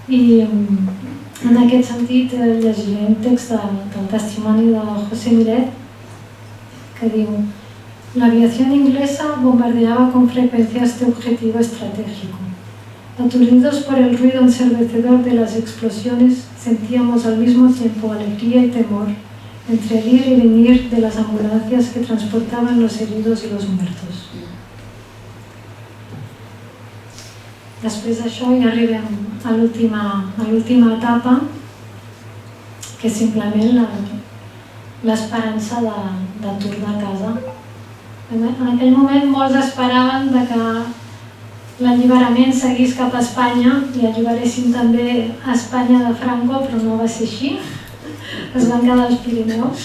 I en aquest sentit llegiré un text del testimoni de José Miret que diu: la aviación inglesa bombardeaba con frecuencia este objetivo estratégico. Aturdidos por el ruido ensordecedor de las explosiones, sentíamos al mismo tiempo alegría y temor entre el ir y venir de las ambulancias que transportaban los heridos y los muertos. Després d'això ja arribem a l'última etapa, que és simplement l'esperança de tornar a casa. En aquell moment molts esperaven que l'alliberament seguís cap a Espanya i alliberessin també a Espanya de Franco, però no va ser així. Es van quedar als Pirineus.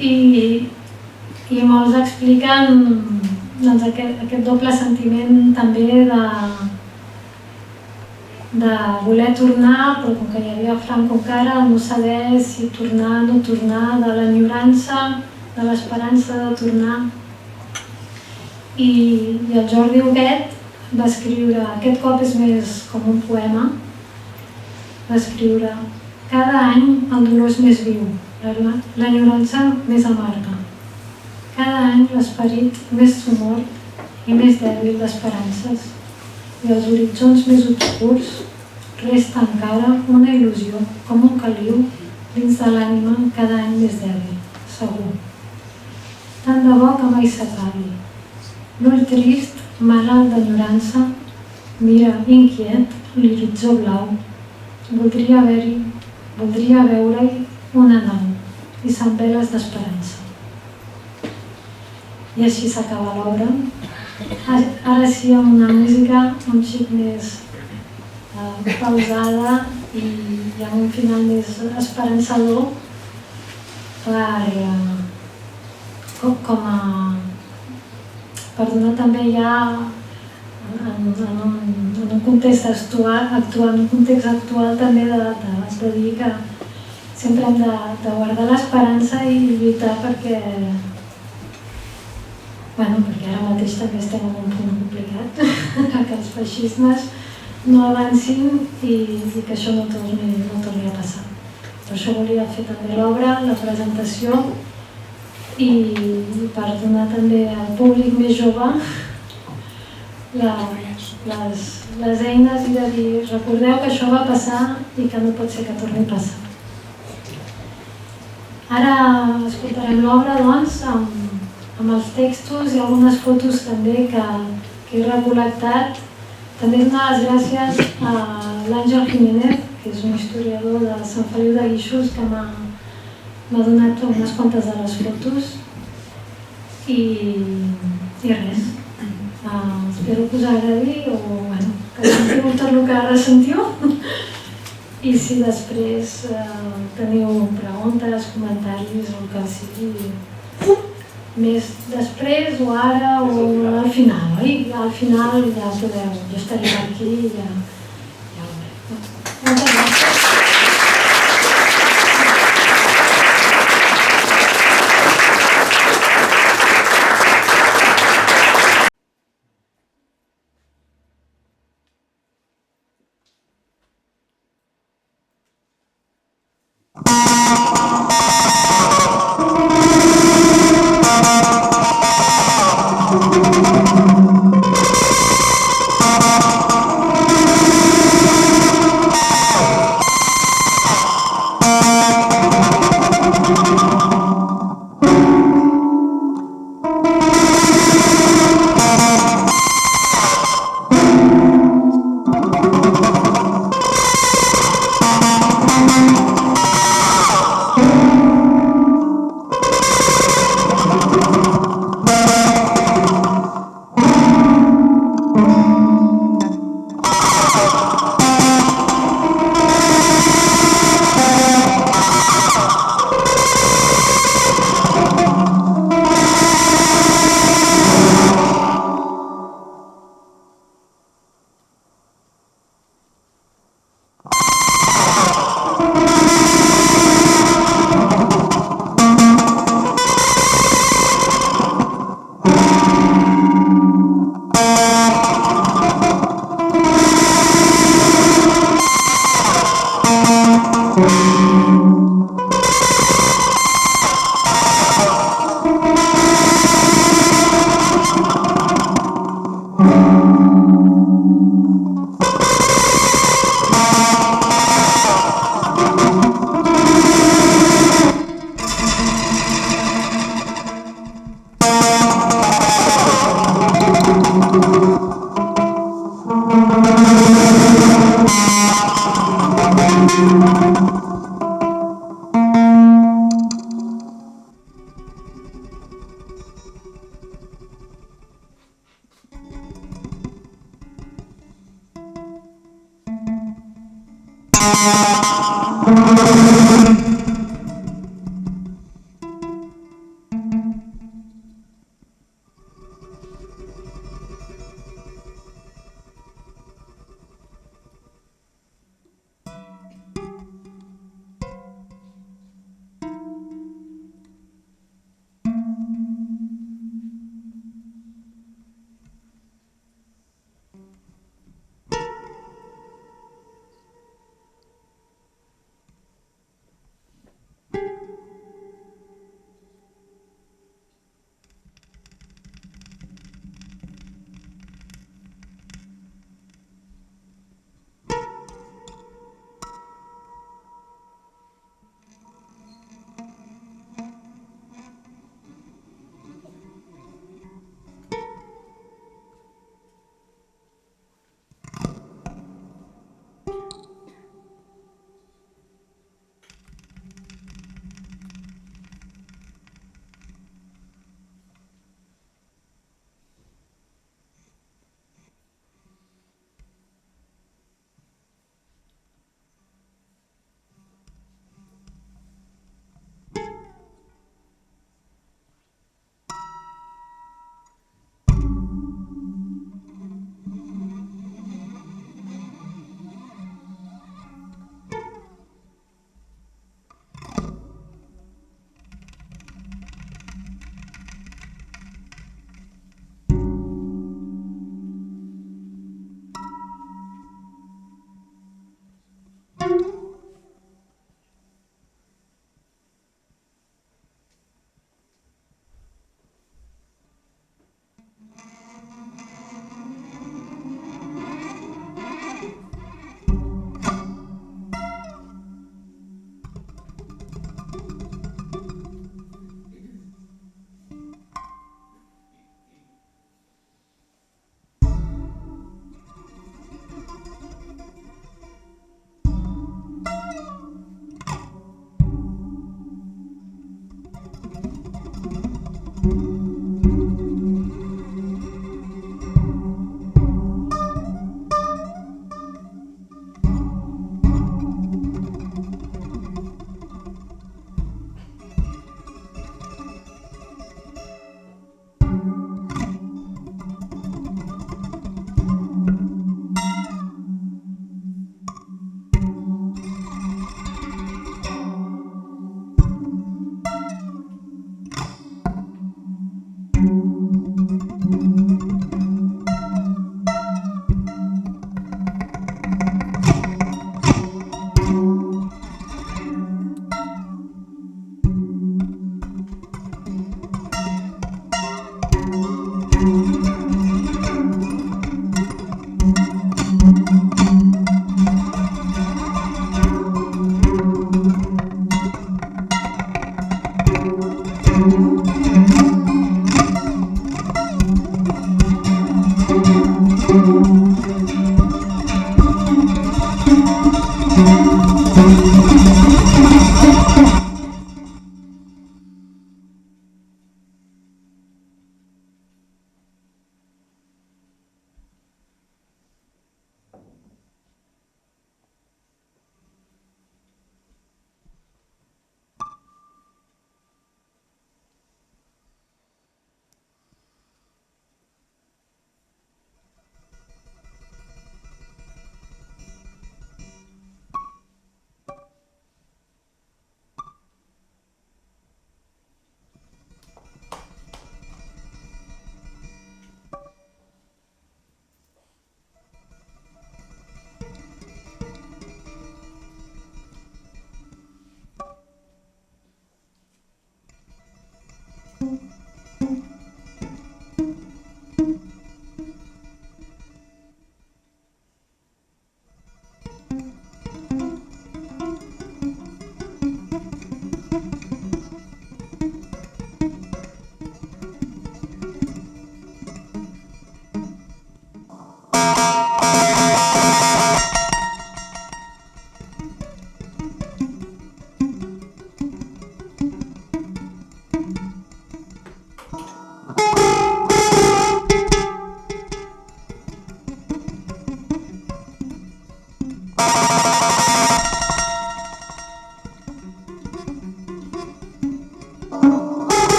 I molts expliquen aquest doble sentiment també de voler tornar, però com que hi havia Franco encara, no saber si tornar o no tornar, de l'enyorança, de l'esperança de tornar. I el Jordi Huguet va escriure, aquest cop és més com un poema, va escriure: cada any el dolor és més viu, l'enyorança més amarga. Cada any l'esperit més somort i més dèbil d'esperances, i els horitzons més obscurs resta encara una il·lusió com un caliu dins de l'ànima cada any més dèbil, segur. Tant de bo que mai s'acabi. L'ull trist, malalt d'enyorança, mira inquiet l'horitzó blau. Voldria veure-hi una nau i s'enveles d'esperança. I així s'acaba l'obra. Ara sí, amb una música un xic més pausada i amb un final més esperançador per donar també ja en un context actual també de dir que sempre hem de guardar l'esperança i lluitar perquè ara mateix també estem en un punt complicat, que els feixismes no avancin i que això no torni a passar. Per això volia fer també l'obra, la presentació, i per donar també al públic més jove les eines i de dir recordeu que això va passar i que no pot ser que torni a passar. Ara escoltarem l'obra, doncs, amb els textos i algunes fotos també que he recol·lectat. També donar les gràcies a l'Àngel Jiménez, que és un historiador de Sant Feliu de Guíxols, que m'ha donat unes quantes de les fotos. I res. Espero que us agradi o que sentiu tot el que ressentiu. I si després teniu preguntes, comentaris o el que sigui, més després o ara o al final, oi? Al final ja podeu, jo estaré aquí i ja ho veurem. Moltes gràcies.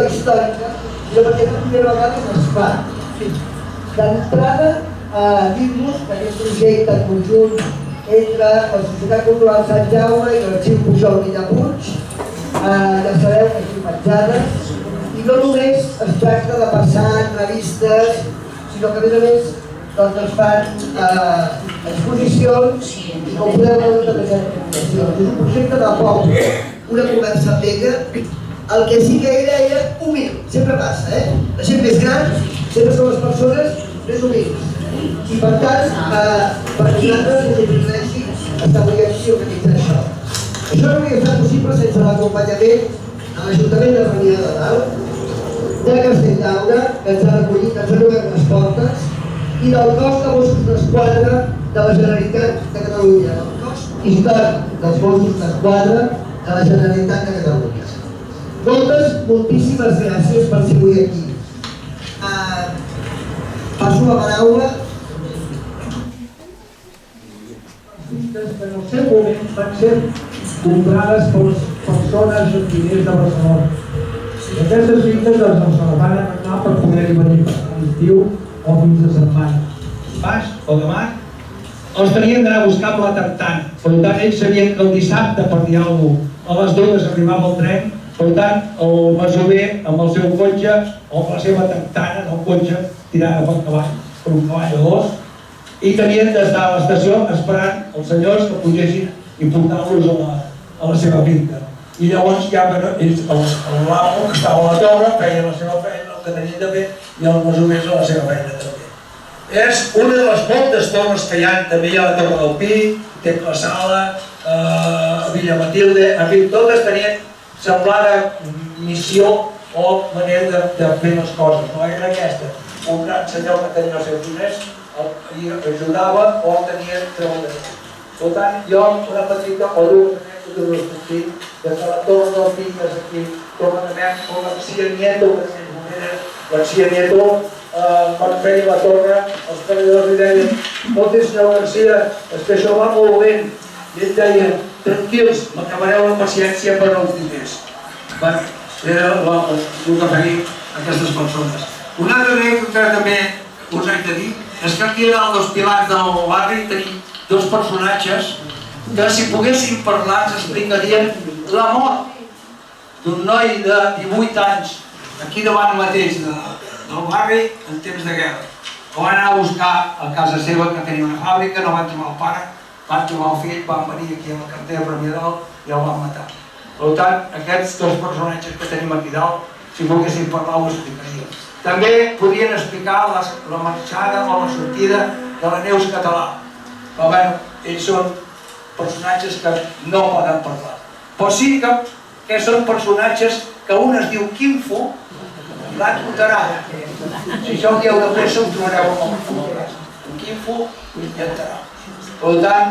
Històrica, jo perquè per primera vegada es fa. D'entrada, dir-vos que aquest projecte conjunt entre la Societat Cultural Sant Jaume i l'Arxiu Pujol Villapuig, ja sabeu que aquí penjades, i no només es tracta de passar entrevistes, sinó que a més es fan exposicions i com podeu veure també hi ha exposicions. És un projecte de poble, una conversa amb ella. El que sí que era humil, sempre passa, La gent més gran sempre són les persones més humils. I per tant, per nosaltres és un privilegi estar avui aquí i organitzar això. Això no hauria estat possible sense l'acompanyament de l'Ajuntament de Premià de Dalt, de Castelldaura, que ens ha recollit, ens ha obert les portes, i del cos de Mossos d'Esquadra de la Generalitat de Catalunya, del cos històric dels Mossos d'Esquadra de la Generalitat de Catalunya. Moltíssimes gràcies per ser avui aquí. Passo la paraula. Que en el seu moment van ser comprades per les persones amb diners de Barcelona. I aquestes vistes se les van agafar per poder-hi venir a l'estiu o fins a setmana. Baix o demà els tenien d'anar a buscar amb la tartana. Per tant, ells sabien que el dissabte per dir alguna cosa a les 2 arribava el tren. Per tant, el masover amb el seu cotxe o amb la seva tartana del cotxe tirada per un cavall o dos, i tenien d'estar a l'estació esperant els senyors que pugessin i portar-los a la seva finca. I llavors ja l'amo que estava a la torre feia la seva feina, el que tenien de fer, i el masover a la seva feina també. És una de les moltes torres que hi ha, també hi ha la Torre del Pi, té la Sala, Villa Matilde, en fi, totes tenien semblada missió o manera de fer les coses. No era aquesta. Un gran senyor que tenia els seus diners i ajudava o tenia treballadors. Per tant, jo una petita o dues anècdotes puc dir que la Torre del Pi, que és aquí, Torre de Ment, o García Nieto, García Nieto, van fer-hi la torre, els treballadors li deien: escolti, senyor García, és que això va molt lent. I ell deia: tranquils, m'acabareu la paciència per als diners. Era el que feien aquestes persones. Una altra anècdota també us haig de dir és que aquí a dalt dels pilars del barri tenim dos personatges que si poguessin parlar ens explicarien la mort d'un noi de 18 anys aquí davant mateix del barri en temps de guerra. El van anar a buscar a casa seva, que tenia una fàbrica, no van trobar el pare, van trobar el fill, van venir aquí a la cartera Premià Dalt i el van matar. Per tant, aquests dos personatges que tenim aquí dalt, si volguessin parlar ho explicaria. També podien explicar la marxada o la sortida de la Neus Català. Però bé, ells són personatges que no poden parlar. Però sí que són personatges que un es diu Quinfo i l'altre Utarà. Si això el dieu de pressa ho trobareu amb el futbol. Quinfo i Utarà. Per tant,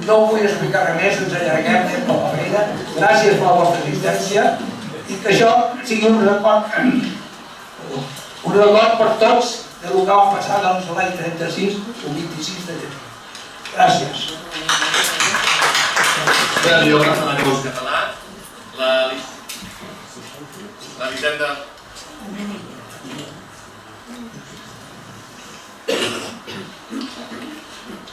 no ho vull explicar res més, ens allarguem, anem per la feina. Gràcies per la vostra assistència i que això sigui un record per tots del que va passar l'any 36 o 26 de gener. Gràcies. Bé, jo gràcies a la Neus Català,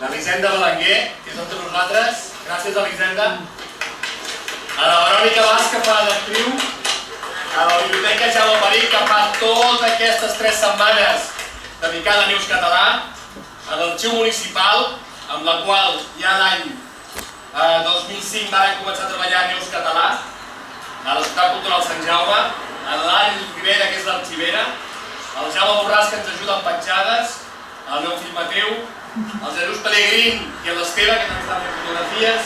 l'Elisenda Belenguer, que és amb tots nosaltres. Gràcies, Elisenda. A la Verònica Bas, que fa d'actriu. A la Biblioteca Jaume Marí, que fa totes aquestes 3 setmanes dedicada a Neus Català. A l'Arxiu Municipal, amb la qual ja l'any 2005 varen començar a treballar a Neus Català. A l'Hospital Cultural Sant Jaume. A l'Àlex Rivera, que és l'arxivera. Al Jaume Borràs, que ens ajuda amb petjades. Al meu fill Mateu. Al Jesús Pellegrín i a l'Esteve, que també estan fent fotografies.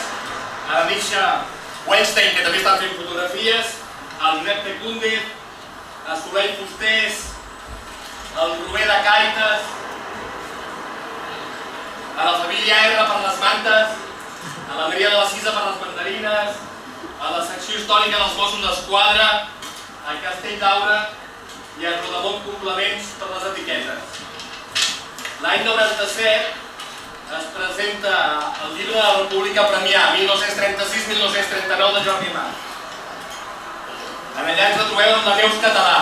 A la Misha Weinstein, que també estan fent fotografies. Al Josep Tecúndez. A Soleil Fustés. Al Rober de Càritas. A la família R per les mantes. A la Maria de la Cisa per les mandarines. A la secció històrica dels Mossos d'Esquadra. A Castell d'Aura i a Rodamont Complements per les etiquetes. L'any 97 es presenta el llibre de la República Premià, 1936-1939 de Jordi Mas. En allà ens trobem amb la Neus Català,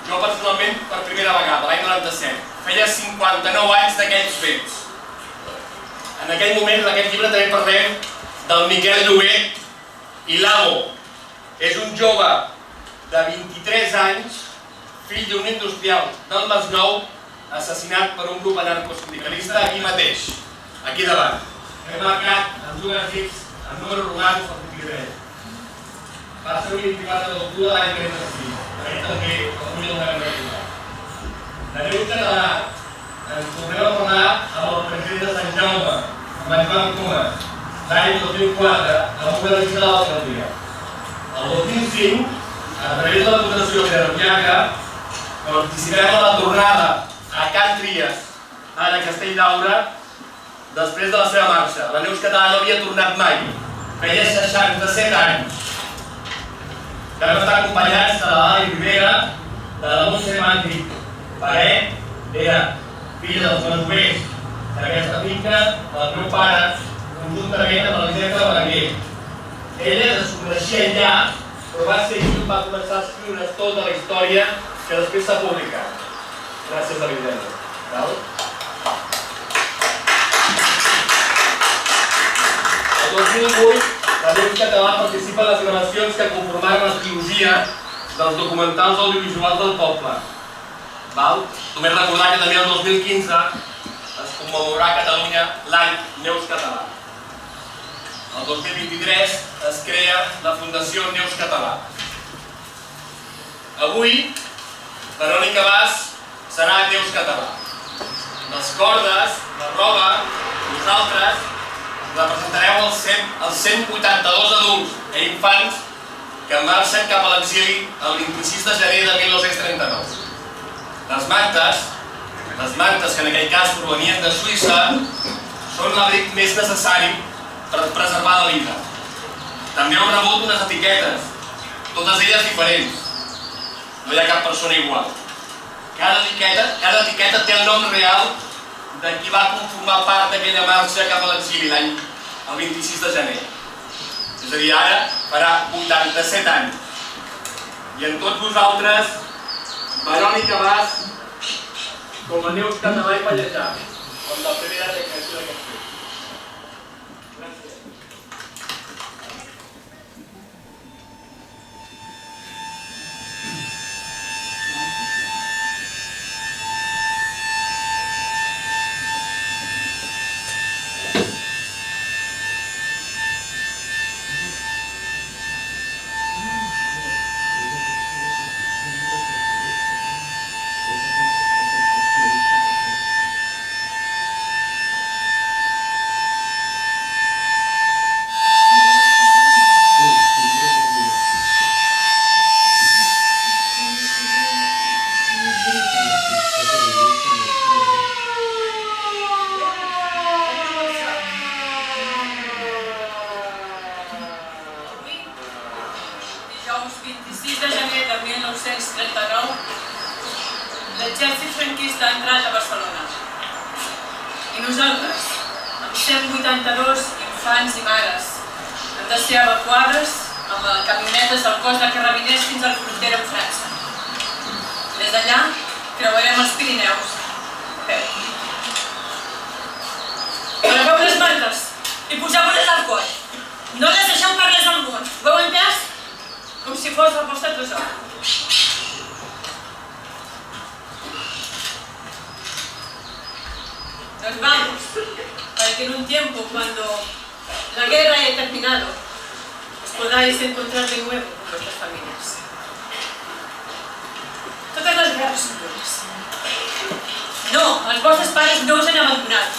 jo personalment per primera vegada, l'any 97. Feia 59 anys d'aquells fets. En aquell moment, en aquest llibre, també parlem del Miquel Llobé i l'Amo. És un jove de 23 anys, fill d'un industrial del Masnou, assassinat per un grup anarcosindicalista aquí mateix, aquí davant. Hem marcat amb gràfics, amb números romans, el 23. Va ser el 24 d'octubre de l'any 35. Aquest també el vull donar en recordat. La Neus Català ens tornem a parlar amb el president de Sant Jaume, amb en Joan Comas, l'any 2004, amb una visita a l'alcaldia. El 2005, a través de la Fundació Germiaga, participem a la tornada a Can Tries, ara a Castell d'Aura, després de la seva marxa. La Neus Català no havia tornat mai, feia 67 anys. Vam estar acompanyats de l'Àlex Rivera, de la Montse Màntic Paret, era filla dels masovers d'aquesta finca, del meu pare, conjuntament amb l'Elisenda Belenguer. Ella es coneixia ja, però va ser ell va començar a escriure tota la història que després s'ha publicat. Gràcies, Elisenda. El 2008, la Neus Català participa en les gravacions que conformaran la trilogia dels documentals audiovisuals del poble. Només recordar que també el 2015 es commemorarà a Catalunya l'any Neus Català. El 2023 es crea la Fundació Neus Català. Avui, Verònica Bas serà Neus Català. Les cordes, la roba, nosaltres representareu els 182 adults i infants que marxen cap a l'exili el 26 de gener de 1939. Les mantes que en aquell cas provenien de Suïssa, són l'abric més necessari per preservar la vida. També heu rebut unes etiquetes, totes elles diferents. No hi ha cap persona igual. Cada etiqueta té el nom real de qui va conformar part d'aquella marxa cap a l'exili l'any el 26 de gener. És a dir, ara farà 87 anys. I en tots vosaltres, Verònica Bas, com a Neus Català i Pallejà, com la primera declaració d'aquest fet. Gràcies. l'exèrcit franquista ha entrat a Barcelona. I nosaltres, amb 182 infants i mares, hem de ser evacuades amb camionetes del cos de carabiners fins a la frontera amb França. Des d'allà, creuarem els Pirineus a peu. Agafeu les mànegues i poseu-les al coll. No les deixeu per res al món. Ho heu entès? Com si fos el vostre tresor. Nos vamos, para que en un tiempo, cuando la guerra haya terminado, os podáis encontrar de nuevo con vuestras familias. Totes les guerres són bones. No, els vostres pares no us han abandonat.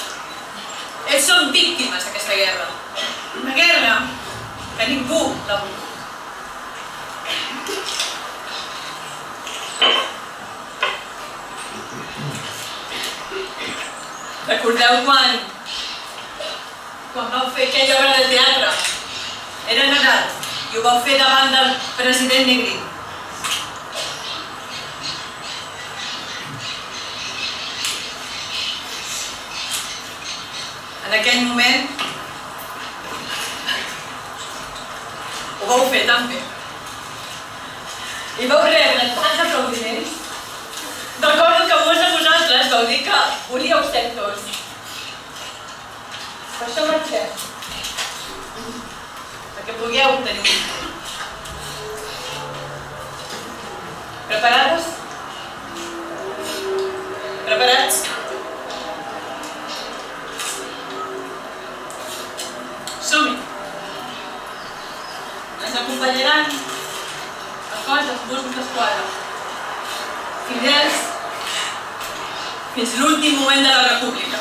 Ells són víctimes d'aquesta guerra. Una guerra que ningú l'ha volgut. Recordeu quan vau fer aquella obra de teatre? Era Nadal i ho vau fer davant del president Negrín. En aquell moment ho vau fer tan bé. I vau rebre tants aplaudiments. Recordo que molts de vosaltres vau dir que volíeu ser actors. Per això marxeu. Perquè pugueu tenir un futur. Preparades? Preparats? Som-hi! Ens acompanyaran el cos dels Mossos d'Esquadra, fidels fins l'últim moment de la República.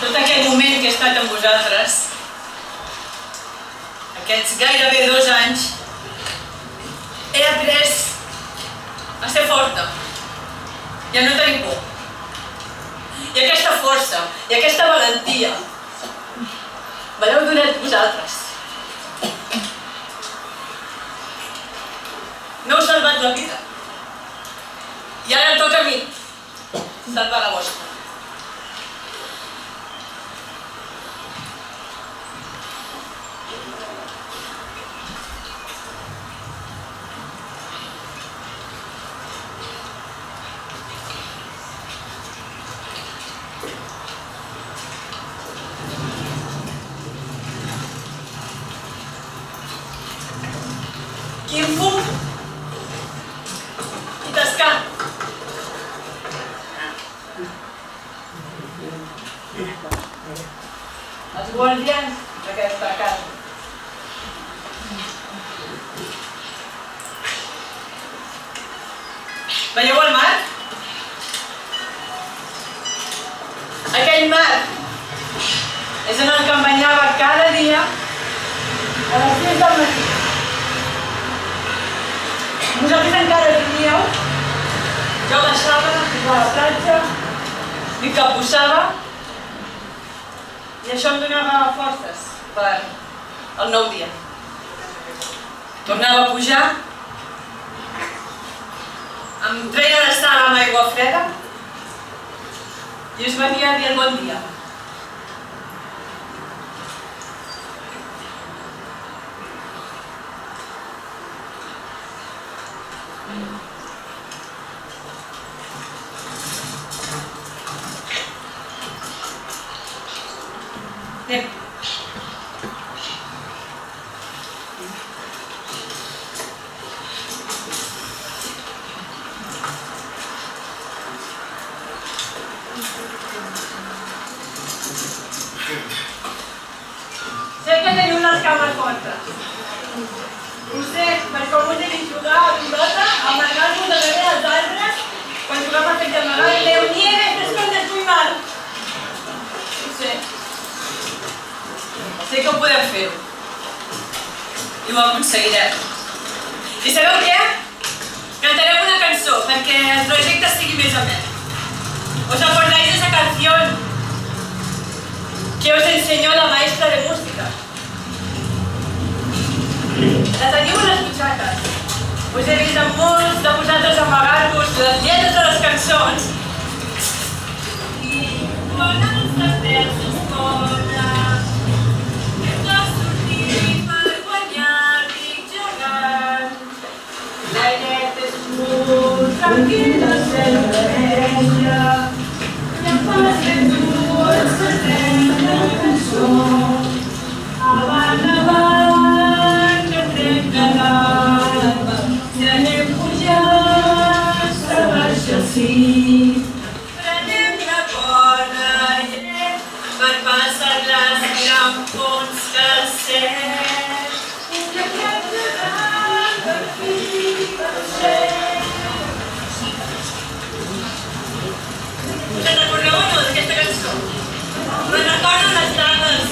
Tot aquest moment que he estat amb vosaltres, aquests gairebé 2 anys, he après a ser forta i a no tenir por. I aquesta força i aquesta valentia me l'heu donat vosaltres. M'heu salvat la vida. I ara toca a mi salvar la vostra. Quin fum i tascant. Els guardians d'aquesta casa. Veieu el mar? Aquell mar és en el que em banyava cada dia a les 6 del matí. Vosaltres encara vivíeu, jo baixava a la platja, m'hi capbussava i això em donava forces per el nou dia. Tornava a pujar, em treia de sal amb aigua freda i us venia a dir el bon dia. Anem. Sé que teniu les cames fortes. Ho sé, perquè alguns he vist jugar a pilota, amagar-vos darrere dels arbres, quan jugava a fer amagar i dèieu «Nieves, t'escondes muy mal!» Ho sé. Sé que ho podeu fer-ho. I ho aconseguirem. I sabeu què? Cantarem una cançó perquè el projecte sigui més amè. ¿Os acordáis de esa canción que os enseñó la maestra de música? La teniu a les butxaques. Us he vist amb molts de vosaltres amagar-vos les lletres de les cançons. Quan els estels es ponen, hem de sortir per guanyar ric gegant. L'airet és molt tranquil·la, serveja, i em fas que tu ens cantem la cançó. Avant, avant, que trec de dalt, si anem pujant, se baixa al cim. Prenem la corda i per passar les grampons del cel. I aquest de dalt, per fi, per cel. Us en recordeu o no d'aquesta cançó? Me'n recordo les dades.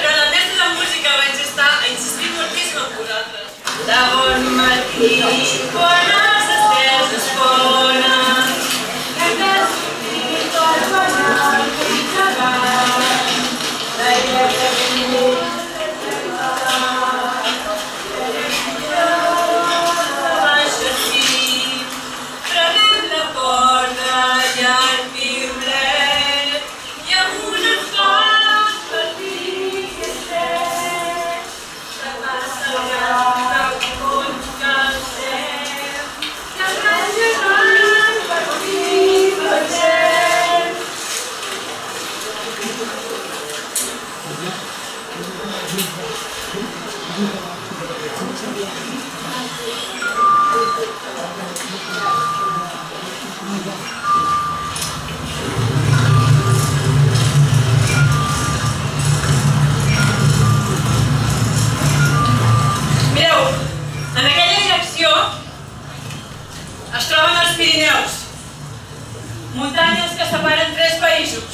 Però la mestra de música vaig estar a insistir moltíssim amb vosaltres. De bon matí, quan els estels es ponen, hem de sortir per guanyar el ric gegant. L'airet és molt baixa sí. Prenem la corda i el piulet i amb un esclat per dir que estem. Se passa el gran capons que el cel, que el gran gegant per dir que estem. Mireu, en aquella direcció es troben els Pirineus, muntanyes que separen 3 països.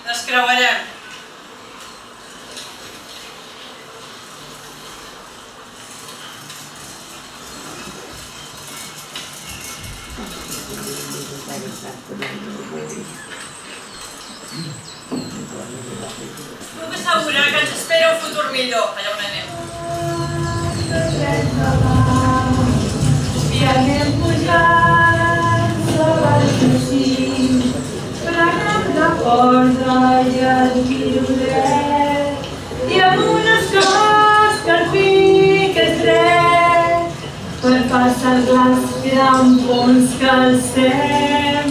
Les creuarem. Puc assegurar que ens espera un futur millor allà on anem. I anem pujant, se baixa al cim, prenem la corda i el piulet, i amb un esclat que el pic és dret, per passar les grampons que alcem.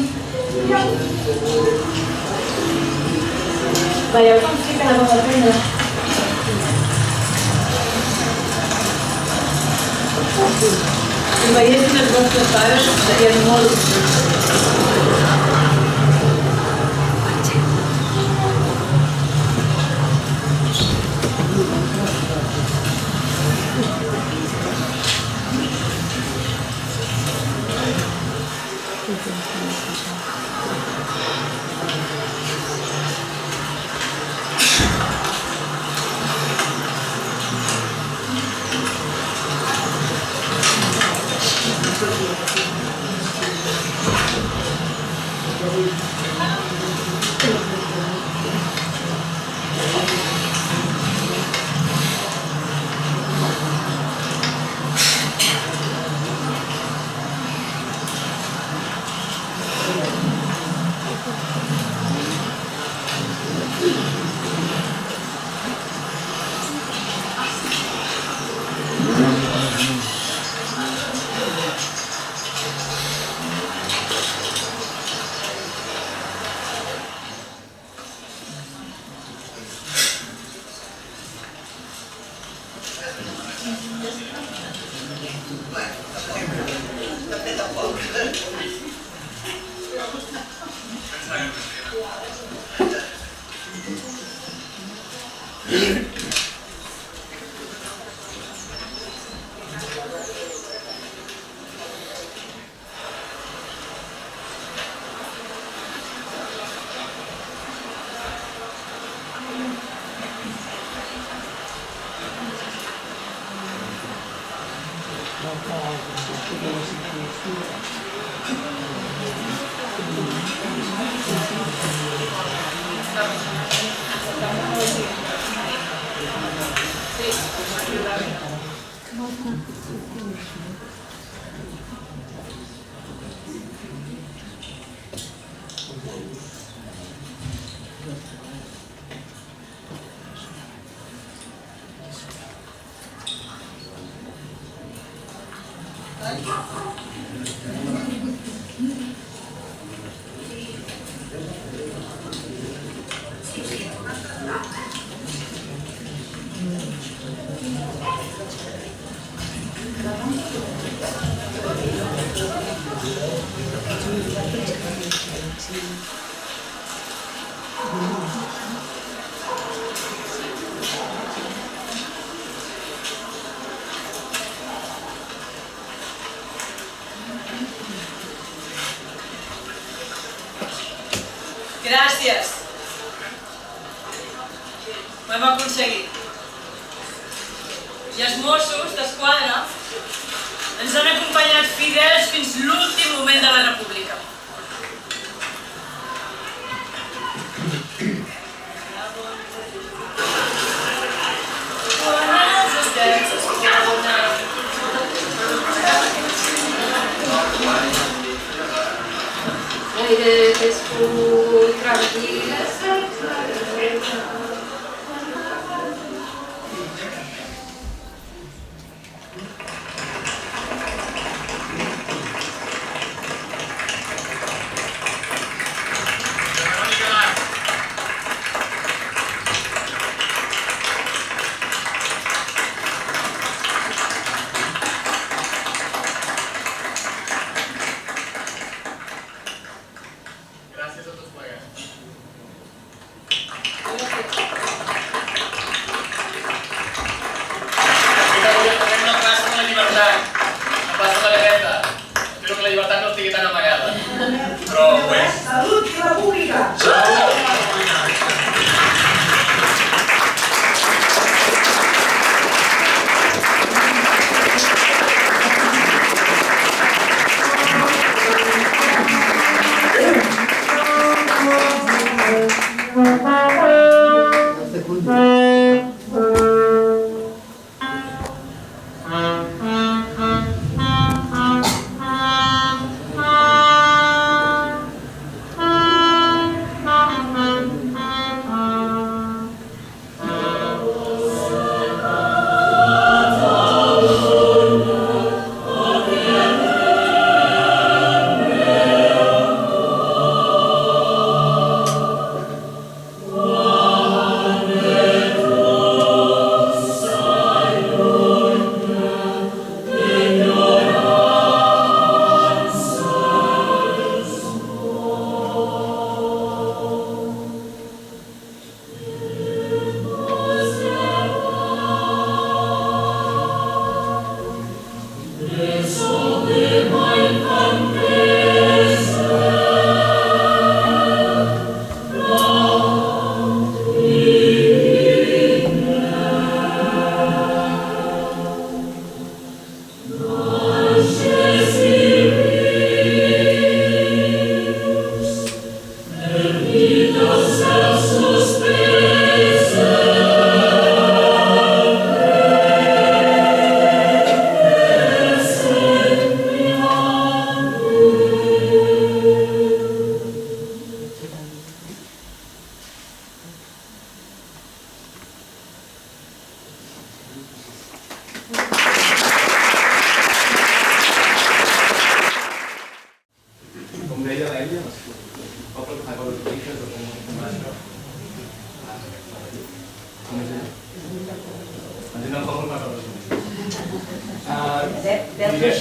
Veieu com sí que la vam aprendre? Si veiessin els vostres pares, serien molt orgullosos. Gràcies. Ho hem aconseguit. I els Mossos d'Esquadra ens han acompanyat fidels fins l'últim moment de la República.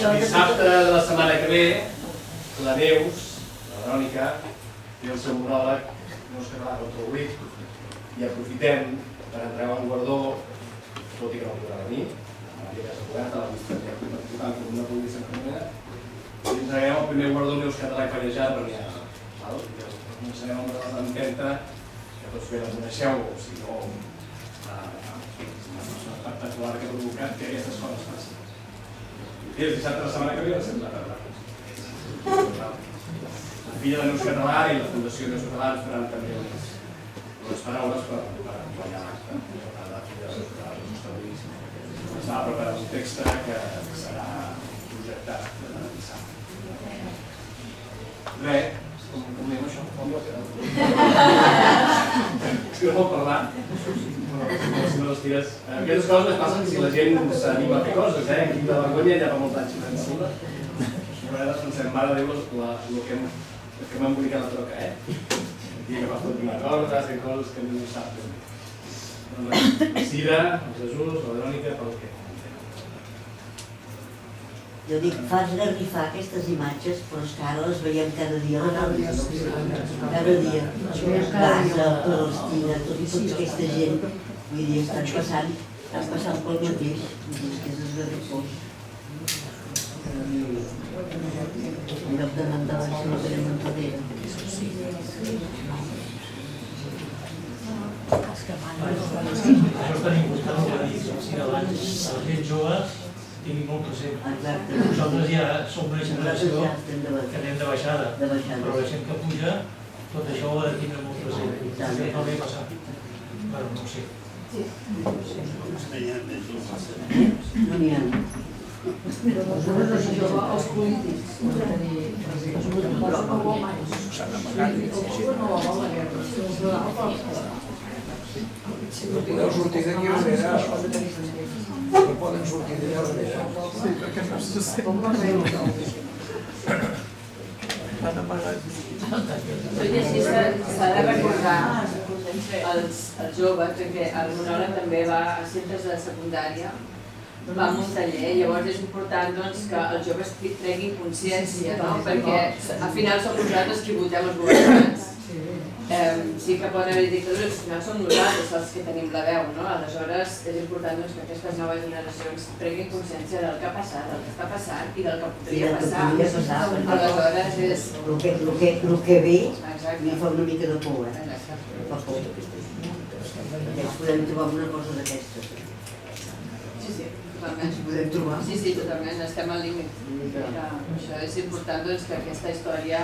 Dissabte de la setmana que ve, la Neus, la Verònica, i el seu monòleg no es quedarà contra el 8 i aprofitem per entregar un guardó, tot i que no podrà venir, a la casa coberta, a la vista que participant com una policia femenina, i entreguem el primer guardó Neus Català i Farejat premiada. Començarem amb la l'empenta, que tots bé la coneixeu, o si no, una persona espectacular que ha provocat que aquestes coses passin. I el dissabte de la setmana que ve va ser la tarda. La filla de Neus Català i la Fundació Neus Català ens faran també les paraules per acompanyar l'acte. La filla de Neus Català ens va preparar un text que serà projectat dissabte. Res, com diem això? És que no pot parlar. Aquestes coses passen si la gent s'anima a fer coses, aquí de vergonya ja fa molts anys que s'ensula. Nosaltres pensem, mare de Déu, el que m'ha embolicat la troca, Aquí que va fotre una corda, fer coses que ningú sap. La Cira, el Jesús, la Verònica, pel que. Jo dic, fa esgarrifar aquestes imatges, però és que ara les veiem cada dia a la televisió. Cada dia. Gaza, Palestina, tota aquesta gent. Vull dir, estan passant pel mateix. Vull dir, que és esgarrifós. En lloc d'anar endavant, si no tenim enrere. Això és tan important el que dic, si abans la gent jove tingui molt present. Nosaltres ja som una generació que anem de baixada, però la gent que puja, tot això ho ha de tindre molt present. No ve passar. Bueno, no ho sé. No n'hi ha. Els polítics han de tenir No podeu sortir d'aquí a darrere. No poden sortir d'allà a darrere. Sí, perquè no se sent. Han amagat. Tot i així s'ha de recordar els joves, perquè el monòleg també va a centres de secundària, va a un taller, llavors és important que els joves treguin consciència, perquè al final som nosaltres qui votem els governants. Sí que poden haver dictadures, al final som nosaltres els que tenim la veu, aleshores és important que aquestes noves generacions treguin consciència del que ha passat, del que està passant i del que podria passar. Aleshores és... El que ve li fa una mica de por, fa por. Perquè ens podem trobar una cosa d'aquestes. Sí, totalment. Sí, totalment, estem al límit. Això és important que aquesta història,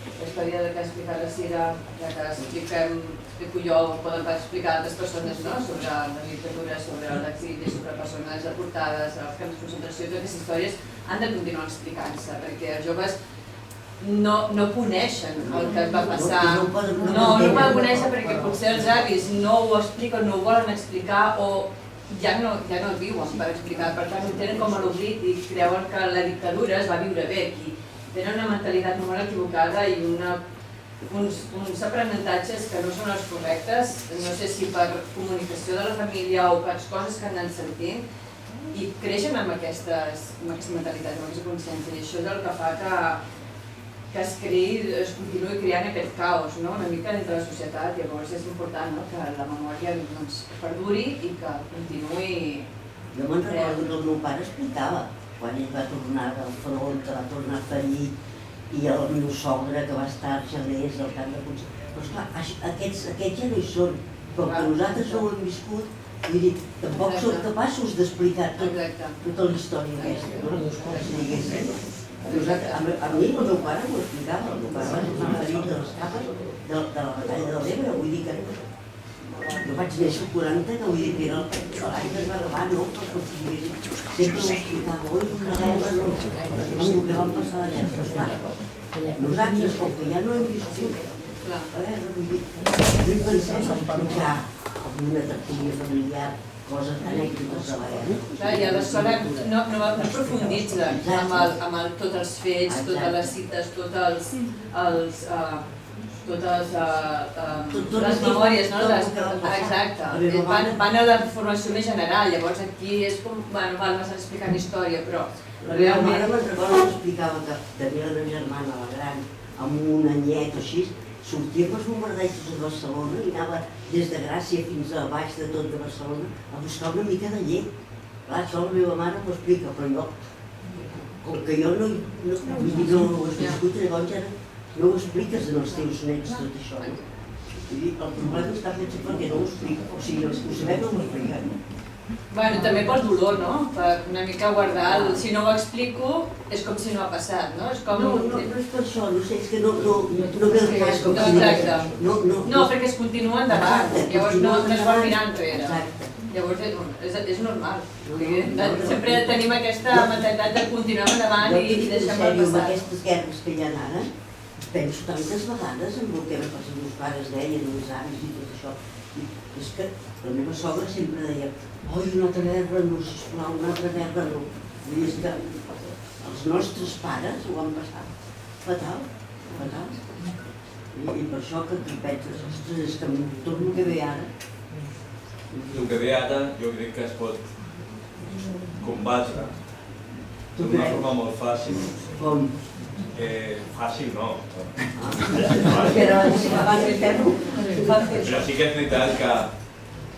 la història que ha explicat la Cira, que explico jo, poden explicar altres persones sobre la dictadura, sobre l'exili, sobre persones deportades, els camps de concentració, totes aquestes històries han de continuar explicant-se, perquè els joves no coneixen el que va passar. No ho poden conèixer perquè potser els avis no ho expliquen, no ho volen explicar o ja no viuen per explicar, per tant ho tenen com a l'oblit i creuen que la dictadura es va viure bé aquí. Tenen una mentalitat molt equivocada i uns aprenentatges que no són els correctes, no sé si per comunicació de la família o per coses que han anat sentint, i creixen amb aquesta mentalitat, amb aquesta consciència, i això és el que fa que es continuï creant aquest caos una mica dintre la societat. Llavors és important que la memòria perduri i que continuï... Jo me'n recordo que el meu pare explicava quan ell va tornar del front, que va tornar a fallir, i el meu sogre que va estar a Argelers, al camp de Concepció. Però esclar, aquests ja no hi són, com que nosaltres no ho hem viscut, vull dir, tampoc som capaços d'explicar tota la història aquesta, no? A mi el meu pare m'ho explicava, el meu pare va ser ferit de les capes de la batalla de l'Ebre, vull dir que jo vaig néixer al 40, que vull dir que era l'any que es va acabar, no? Sempre ho explicava, oi, una guerra, no? El que vam passar allà, però esclar, nosaltres, com que ja no hem viscut la guerra, vull dir, no hi pensem a explicar alguna tertúlia familiar, coses anècdotes de la guerra. I aleshores no profunditzen amb tots els fets, totes les cites, totes les memòries, no? Exacte. Van a la informació més general, llavors aquí és com, bueno, m'estan explicant història, però realment... La meva mare me'n recordo que explicava que tenia una germana, la gran, amb un anyet o així, sortia pels bombardejos de Barcelona i anava des de Gràcia fins a baix de tot de Barcelona a buscar una mica de llet. Clar, això la meva mare m'ho explica, però jo, com que jo no ho he viscut, llavors ja no ho expliques als teus nets tot això. El problema està fet perquè no ho explica, o sigui, ho sabem no ho expliquen. Bueno, també pel dolor, no? Per una mica guardar si no ho explico, és com si no ha passat, no? És com... No és per això, no sé, és que no ve el cas com si exacte. No, perquè es continua endavant, llavors no es vol mirar enrere. Llavors és normal. Sempre tenim aquesta mentalitat de continuar endavant i deixar-me passar. Amb aquestes guerres que hi ha ara, penso tantes vegades en el que els meus pares deien, els avis i tot això. És que la meva sogra sempre deia oi, una altra guerra no, sisplau, una altra guerra no. Vull dir, és que els nostres pares ho han passat fatal, fatal. I per això que penses, ostres, és que tot el que ve ara... El que ve ara jo crec que es pot combatre d'una forma molt fàcil. Com? Fàcil no. Però abans de fer-ho... Però sí que és veritat que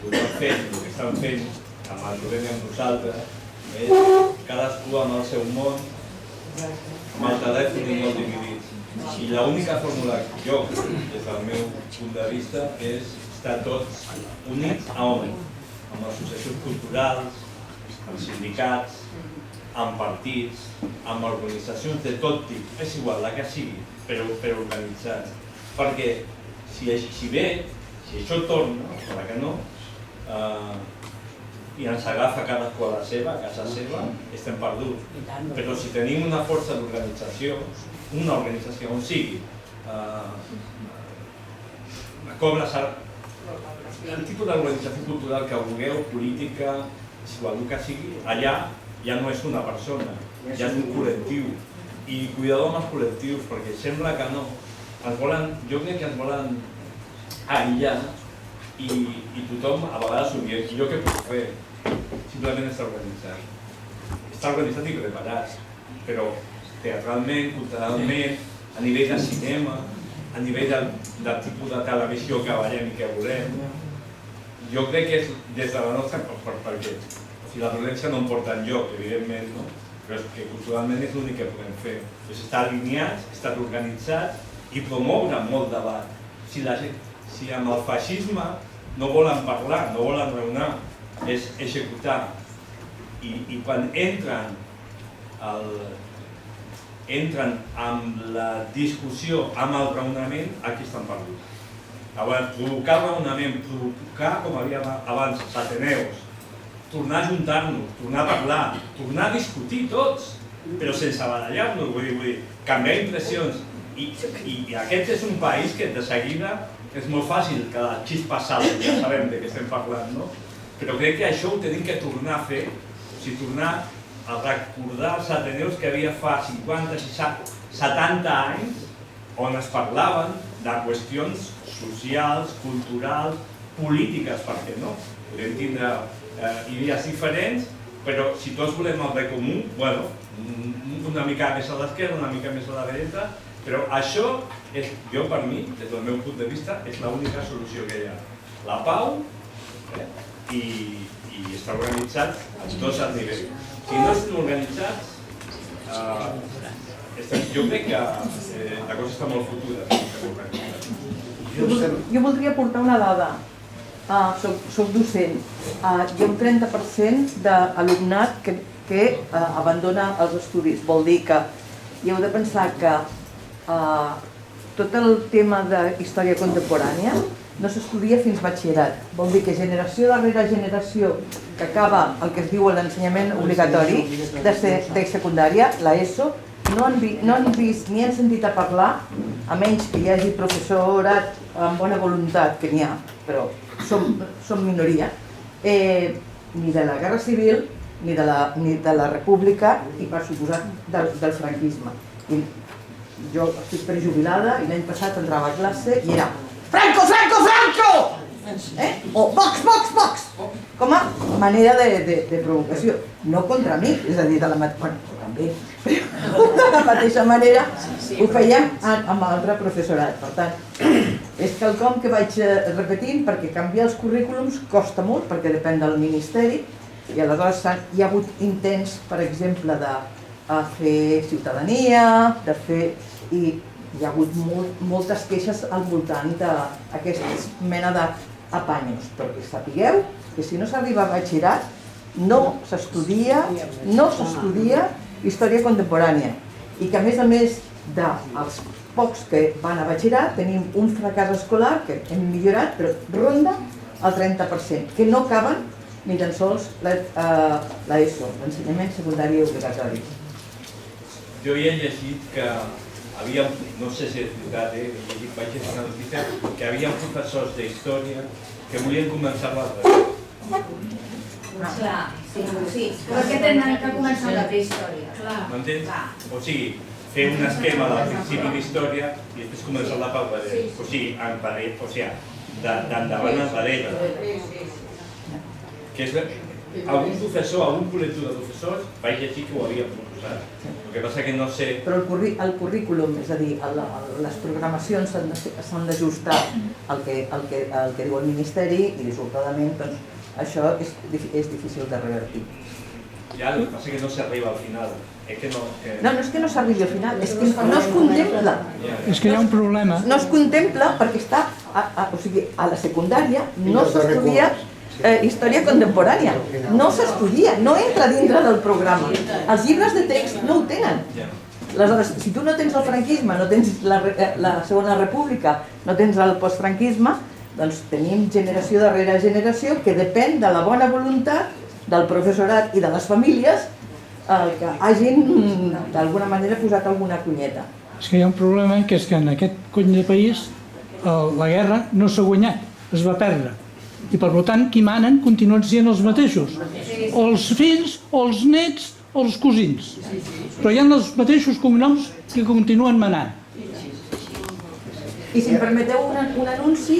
el que estan fent amb el Jovent i amb nosaltres és cadascú amb el seu món, amb el telèfon i molt dividits. I l'única fórmula que jo, des del meu punt de vista, és estar tots units a on? Amb associacions culturals, amb sindicats, amb partits, amb organitzacions de tot tipus, és igual, la que sigui, però organitzats. Perquè si bé, si això torna, per que no, i ens agafa cadascú a la seva, a casa seva, estem perduts. Però si tenim una força d'organització, una organització on sigui, cobres el tipus d'organització cultural que vulgueu, política, és igual, el que sigui, allà ja no és una persona, ja és un col·lectiu. I cuidador amb els col·lectius, perquè sembla que no. Jo crec que ens volen aïllar i tothom a vegades ho diu. I jo què puc fer? Simplement estar organitzat. Estar organitzat i preparat, però teatralment, culturalment, a nivell de cinema, a nivell del tipus de televisió que veiem i que volem. Jo crec que és des de la nostra, perquè la violència no em porta enlloc, evidentment, no? Però és que culturalment és l'únic que podem fer. És estar alineats, estar organitzats i promoure molt debat. Si amb el feixisme no volen parlar, no volen raonar, és executar. I quan entren amb la discussió, amb el raonament, aquí estan perduts. Llavors, provocar el raonament, provocar, com havia abans, els ateneus, tornar a juntar-nos, tornar a parlar, tornar a discutir tots, però sense barallar-nos, vull dir, canviar impressions. I aquest és un país que de seguida és molt fàcil que la xispa salti, ja sabem de què estem parlant, no? Però crec que això ho tenim que tornar a fer, o sigui, tornar a recordar els ateneus que havia fa 50, 60, 70 anys on es parlaven de qüestions socials, culturals, polítiques, per què no? Podem tindre idees diferents, però si tots volem el bé comú, bueno, una mica més a l'esquerra, una mica més a la dreta, però això, jo per mi, des del meu punt de vista, és l'única solució que hi ha. La pau i estar organitzats a tots els nivells. Si no estem organitzats, jo crec que la cosa està molt fotuda. Jo voldria aportar una dada. Soc docent. Hi ha un 30% d'alumnat que abandona els estudis. Vol dir que hi heu de pensar que tot el tema de història contemporània no s'estudia fins batxillerat. Vol dir que generació darrere generació que acaba el que es diu l'ensenyament obligatori de secundària, l'ESO, no han vist ni han sentit a parlar, a menys que hi hagi professorat amb bona voluntat, que n'hi ha, però som minoria, ni de la Guerra Civil, ni de la República i, per suposat, del franquisme. Jo estic prejubilada i l'any passat entrava a classe i era Franco, Franco, Franco! O Vox, Vox, Vox! Com a manera de provocació. No contra mi, és a dir, de la mateixa manera ho fèiem amb altre professorat. Per tant, és quelcom que vaig repetint perquè canviar els currículums costa molt, perquè depèn del ministeri, i aleshores hi ha hagut intents, per exemple, de fer ciutadania, de fer... i hi ha hagut moltes queixes al voltant d'aquesta mena de apanyos, perquè sapigueu que si no s'arriba a batxillerat no s'estudia història contemporània i que a més dels pocs que van a batxillerat tenim un fracàs escolar que hem millorat però ronda el 30%, que no acaben ni tan sols l'ESO, l'ensenyament secundari obligatori. Jo hi he llegit que havia, no sé si és veritat, vaig llegir una notícia, que hi havia professors d'història que volien començar l'altre. Clar, sí. Però que tenen que començar la prehistòria. M'entens? O sigui, fer un esquema del principi d'història i després començar la pel darrere. O sigui, d'endavant enrere. Que és algun professor, algun col·lectiu de professors vaig llegir que ho havia proposat. El que passa que no sé... Però el currículum, és a dir, les programacions s'han d'ajustar al que diu el Ministeri i dissortadament això és difícil de revertir. Ja, el que passa que no s'arriba al final. No és que no s'arribi al final, és que no es contempla. És que hi ha un problema. No es contempla perquè està, o sigui, a la secundària no s'estudia història contemporània. No s'estudia, no entra dintre del programa. Els llibres de text no ho tenen. Aleshores, si tu no tens el franquisme, no tens la Segona República, no tens el postfranquisme, doncs tenim generació darrere generació que depèn de la bona voluntat del professorat i de les famílies que hagin d'alguna manera posat alguna cunyeta. És que hi ha un problema, que és que en aquest cony de país la guerra no s'ha guanyat, es va perdre. I per tant, qui manen continuen sent els mateixos. O els fills, o els nets, o els cosins. Però hi ha els mateixos cognoms que continuen manant. I si em permeteu un anunci,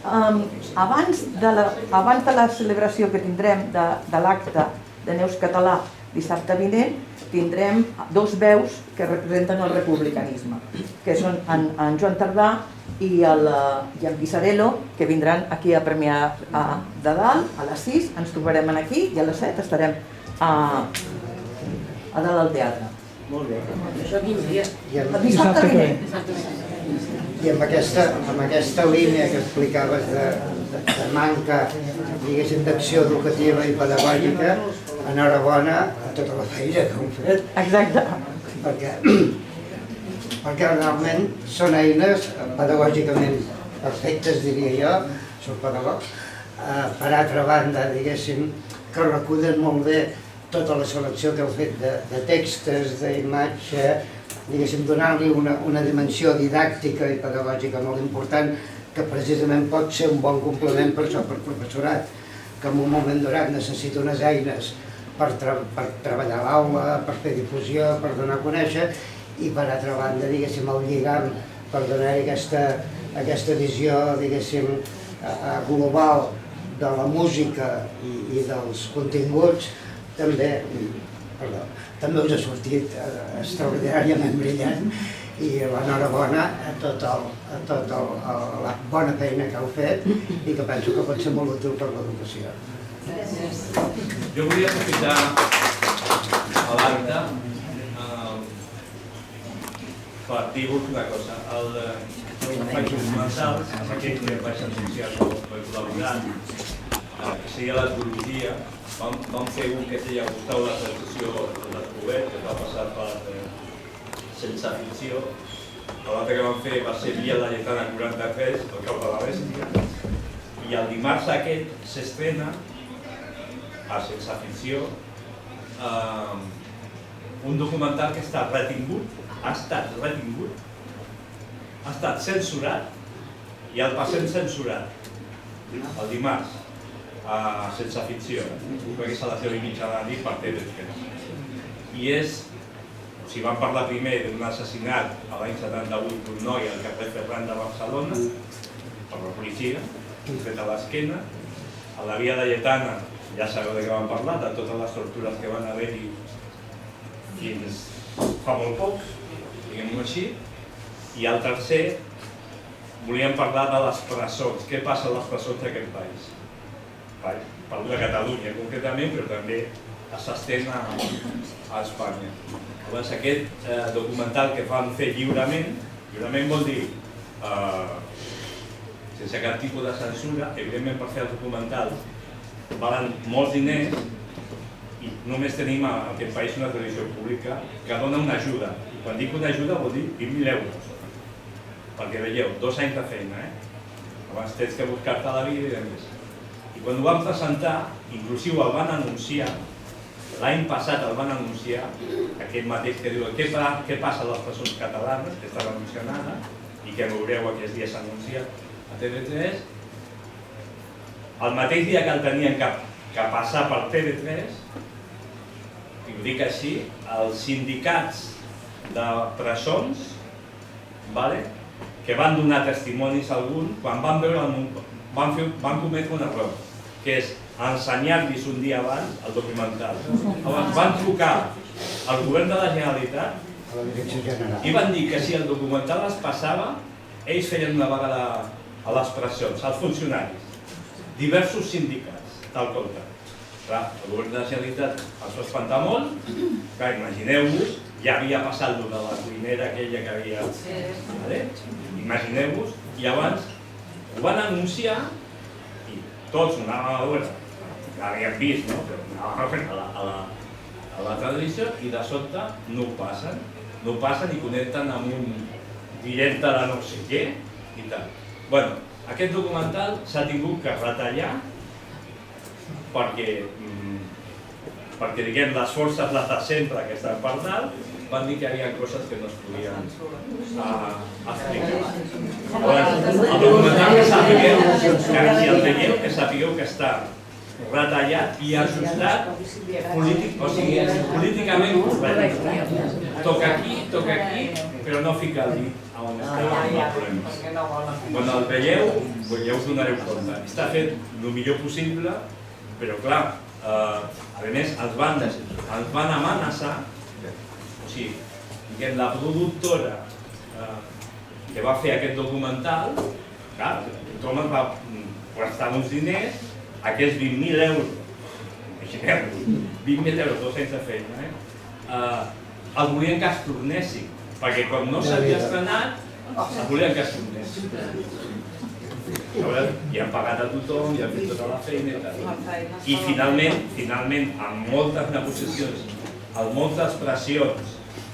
abans de la celebració que tindrem de l'acte de Neus Català dissabte vinent, tindrem dos veus que representen el republicanisme, que són en Joan Tardà i en Pisarello, que vindran aquí a Premià de Dalt, a les 6 ens trobarem aquí i a les 7 estarem a dalt del teatre. Molt bé. Això quin dia? Dissabte vinent. I amb aquesta línia que explicaves de manca, diguéssim, d'acció educativa i pedagògica, enhorabona a tota la feina que heu fet. Exacte. Perquè realment són eines pedagògicament perfectes, diria jo, soc pedagog. Per altra banda, diguéssim, que recullen molt bé tota la selecció que heu fet de textos, d'imatge, diguéssim, donant-li una dimensió didàctica i pedagògica molt important que precisament pot ser un bon complement per això, per professorat, que en un moment donat necessita unes eines per treballar a l'aula, per fer difusió, per donar a conèixer, i per altra banda, diguéssim, el lligam per donar-hi aquesta visió, diguéssim, global de la música i dels continguts, també us ha sortit extraordinàriament brillant i l'enhorabona a tota la bona feina que heu fet i que penso que pot ser molt útil per l'educació. Jo volia aprofitar l'acte per dir-vos una cosa. Vaig començar amb aquell que vaig anunciar que vaig col·laborar, que seria l'antologia. Vam fer un que es deia Gustau la sensació de l'Escovet, que va passar per Sense Ficció. L'altre que vam fer va ser Via Laietana 43, el Cap de la Bèstia. I el dimarts aquest s'estrena a Sense Ficció un documental que ha estat censurat i el passem censurat el dimarts a Sense Ficció, perquè és a les 10:30 de la nit per TV3. I és, o sigui, vam parlar primer d'un assassinat a l'any 78 d'un noi al carrer Ferran de Barcelona per la policia, fet a l'esquena. A la Via Laietana ja sabeu de què vam parlar, de totes les tortures que van haver-hi fins fa molt poc, diguem-ho així. I al tercer, volíem parlar de les presons, què passa a les presons d'aquest país. Parlo de Catalunya concretament, però també s'estén a Espanya. Llavors aquest documental que van fer lliurement vol dir sense cap tipus de censura. Evidentment, per fer els documentals valen molts diners i només tenim en aquest país una televisió pública que dona una ajuda. I quan dic una ajuda vol dir 20.000 euros. Perquè veieu, 2 anys de feina, abans tens que buscar-te la vida i demés. I quan ho vam presentar, inclusiu el van anunciar, l'any passat el van anunciar, aquest mateix que diu què passa a les presons catalanes, que estava mencionada, i que veureu aquests dies anunciat a TV3, el mateix dia que el tenien que passar per TV3, i ho dic així, els sindicats de presons, que van donar testimonis a algun, quan van veure el món, van cometre un error, que és ensenyar-los un dia abans el documental. Llavors van trucar al govern de la Generalitat i van dir que si el documental es passava, ells feien una vaga a les presons, als funcionaris, diversos sindicats, tal com tal. Clar, el govern de la Generalitat els va espantar molt, clar, imagineu-vos, ja havia passat de la cuinera aquella que havia... Imagineu-vos, i abans ho van anunciar i tots anàvem a veure, ja havíem vist, no? Però anàvem a la televisió i de sobte no ho passen i connecten amb un directe de no sé què i tal. Bueno, aquest documental s'ha tingut que retallar perquè, diguem, les forces de sempre que estan per dalt van dir que hi havia coses que no es podien explicar. El documental que sapigueu, si el veieu, que sapigueu que està retallat i ajustat políticament correcte. Toca aquí, però no fica el dit a on està el problema. Quan el veieu, ja us donareu compte. Està fet el millor possible, però clar, a més ens van amenaçar, o sigui, la productora que va fer aquest documental, clar, tothom ens va prestar uns diners, aquests 20.000 euros, imagineu-vos, 20.000 euros, 2 anys de feina, els volien que es tornessin, perquè quan no s'havia estrenat, els volien que es tornessin. I han pagat a tothom, i han fet tota la feina i tal. I finalment, amb moltes negociacions, amb moltes pressions,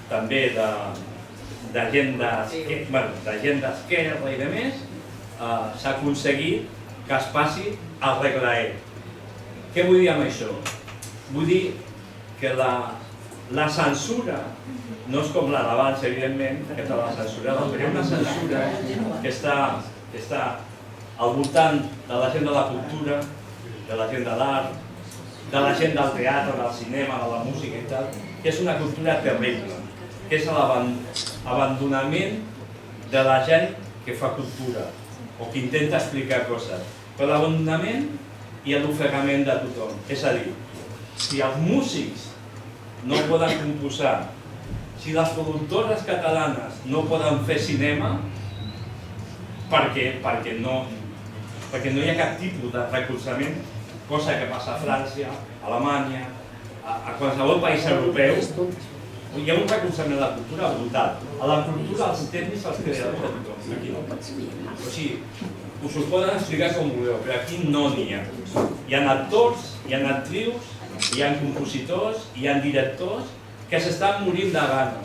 també de gent d'esquerra i de més, s'ha aconseguit que es passi al reglaer. Què vull dir amb això? Vull dir que la censura no és com la d'abans, evidentment, que te la censurava, però hi ha una censura que està al voltant de la gent de la cultura, de la gent de l'art, de la gent del teatre, del cinema, de la música i tal, que és una cultura terrible, que és l'abandonament de la gent que fa cultura o que intenta explicar coses, però l'abandonament i l'ofegament de tothom. És a dir, si els músics no poden composar, si les productores catalanes no poden fer cinema, perquè no hi ha cap tipus de recolzament, cosa que passa a França, a Alemanya, a qualsevol país europeu, hi ha un recolzament a la cultura brutal. A la cultura, els tècnics, els creadors de tothom. Aquí no. O sigui, us ho poden explicar com voleu, però aquí no n'hi ha. Hi ha actors, hi ha actrius, hi ha compositors, hi ha directors que s'estan morint de gana.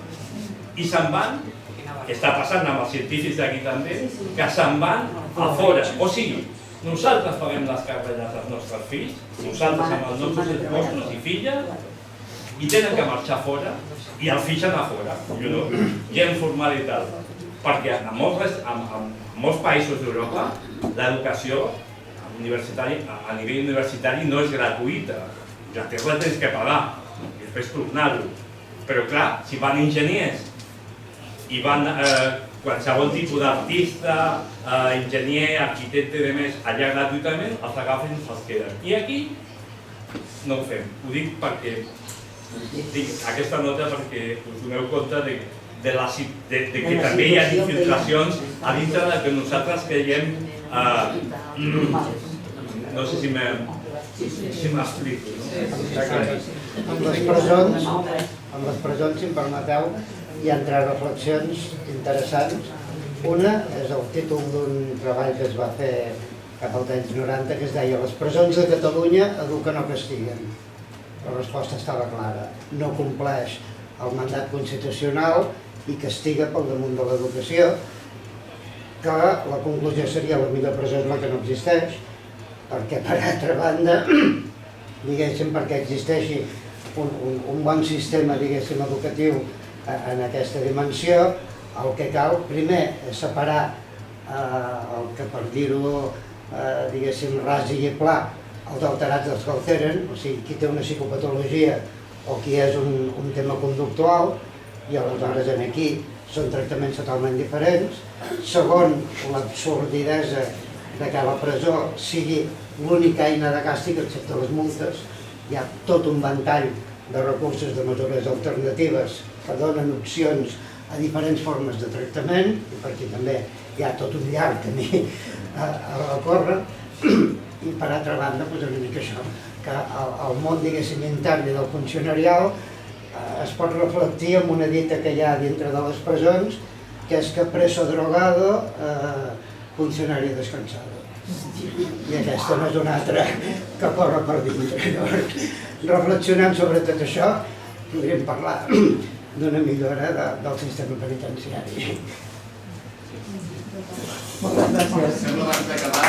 I se'n van, que està passant amb els científics d'aquí també, que se'n van a fora. O sigui, nosaltres paguem les carreres dels nostres fills, nosaltres amb els nostres esposos i filles, i tenen que marxar fora i el fitxen a fora, gent formal i tal. Perquè en molts països d'Europa l'educació a nivell universitari no és gratuïta. Ja tens que pagar i després tornar-ho. Però clar, si van enginyers i van qualsevol tipus d'artista, enginyer, arquitecte i demés allà gratuïtament, els agafen i els queden. I aquí no ho fem. Ho dic perquè dic aquesta nota perquè us doneu compte de que també hi ha infiltracions a dintre del que nosaltres creiem. No sé si m'explico. Amb les presons, si em permeteu, hi ha tres reflexions interessants Una és el títol d'un treball que es va fer cap als anys 90 que es deia «Les presons de Catalunya eduquen o castiguen». La resposta estava clara, no compleix el mandat constitucional i castiga pel damunt de l'educació, que la conclusió seria la millor presó és la que no existeix, perquè per altra banda, diguéssim, perquè existeixi un bon sistema, diguéssim, educatiu en aquesta dimensió, el que cal primer és separar el que per dir-ho, diguéssim, ras i pla, els alterats dels que alteren, o sigui, qui té una psicopatologia o qui és un tema conductual, i aleshores aquí són tractaments totalment diferents. Segon, l'absurdidesa de que la presó sigui l'única eina de càstig excepte les multes. Hi ha tot un ventall de recursos de mesures alternatives que donen opcions a diferents formes de tractament, i per aquí també hi ha tot un llarg camí a recórrer. I per altra banda, una mica això, que el món, diguéssim, intern i del funcionarial es pot reflectir en una dita que hi ha dintre de les presons, que és que preso drogado, funcionari descansado. I aquesta no és una altra que corre per dintre. Reflexionant sobre tot això, podríem parlar d'una millora del sistema penitenciari. Moltes gràcies. Sembla abans d'acabar,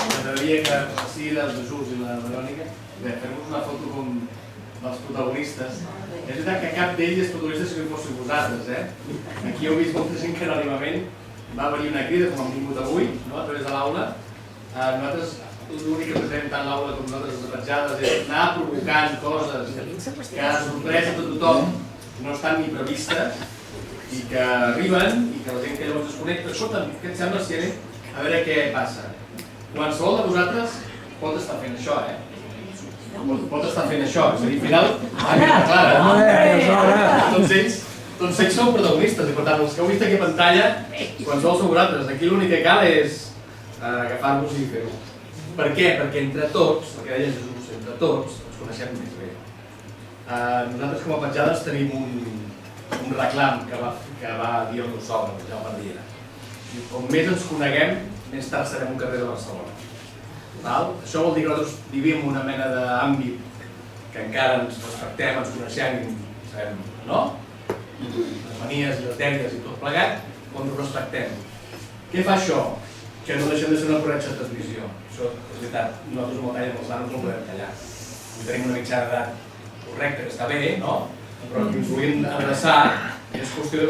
m'agradaria que la Cira, el Jesús i la Verònica fem-vos una foto com dels protagonistes. És veritat que cap d'ells és protagonista si no fóssiu vosaltres. Aquí heu vist molta gent que anònimament va venir una crida, com hem vingut avui, a través de l'aula. Nosaltres l'únic que fem tant l'aula com nosaltres les petjades és anar provocant coses que a sorpresa de tothom no estan ni previstes i que arriben i que la gent que llavors es connecta, escolta, què et sembla si anem a veure què passa? Qualsevol de vosaltres pot estar fent això, pot estar fent això, és a dir, al final, tots ells són protagonistes i per tant els que heu vist aquí a pantalla, qualsevol sou vosaltres, aquí l'únic que cal és agafar-vos i fer-ho. Per què? Perquè entre tots, el que deia Jesús, entre tots ens coneixem més bé. Nosaltres com a petjades tenim un reclam que va dir el meu sogre, el Jaume Riera. Com més ens coneguem, més tard serem un carrer de Barcelona. Això vol dir que nosaltres vivim una mena d'àmbit que encara ens respectem, ens coneixem i sabem, no? Les manies i les dèries i tot plegat, on ens respectem. Què fa això? Que no deixem de ser una corretja de transmissió. Això és veritat, nosaltres amb el tall amb els nanos no podem tallar. Tenim una mitjana d'edat correcta, que està bé, no? Però que ens vulguin adreçar és qüestió que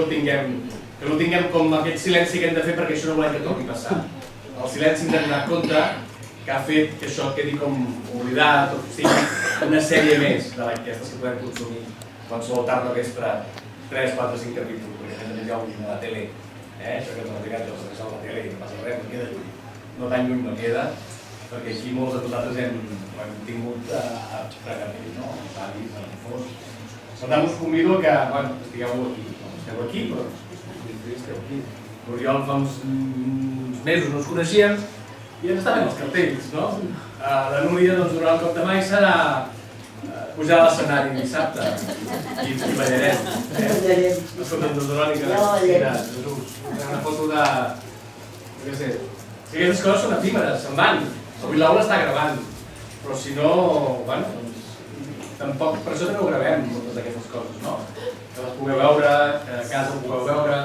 no tinguem com aquest silenci que hem de fer perquè això no volem que torni a passar. El silenci hem de donar compte que ha fet que això quedi com oblidat o sigui una sèrie més d'aquestes que podem consumir qualsevol tarda o vespre 3, 4, 5 capítols, perquè a més ja ho veiem a la tele. Això que ens ha explicat els que a la tele i no passa res, no queda lluny. No tan lluny no queda, perquè aquí molts de vosaltres hem tingut a pregar-hi, no? Avis, a l'enfors. Per tant, us convido que estigueu aquí, però esteu aquí. L'Oriol fa uns mesos no ens coneixíem i ens estaven els cartells, no? La Núria durant el cop de mai serà pujar a l'escenari dissabte i ballarem. Escolta'm, Verònica, Cira, Jesús, una foto de... què sé, si aquestes coses són efímeres, se'n van. Avui l'aula està gravant, però si no, bueno, tampoc, per això també ho gravem, moltes d'aquestes coses, no? Que les pugueu veure, que a casa ho pugueu veure,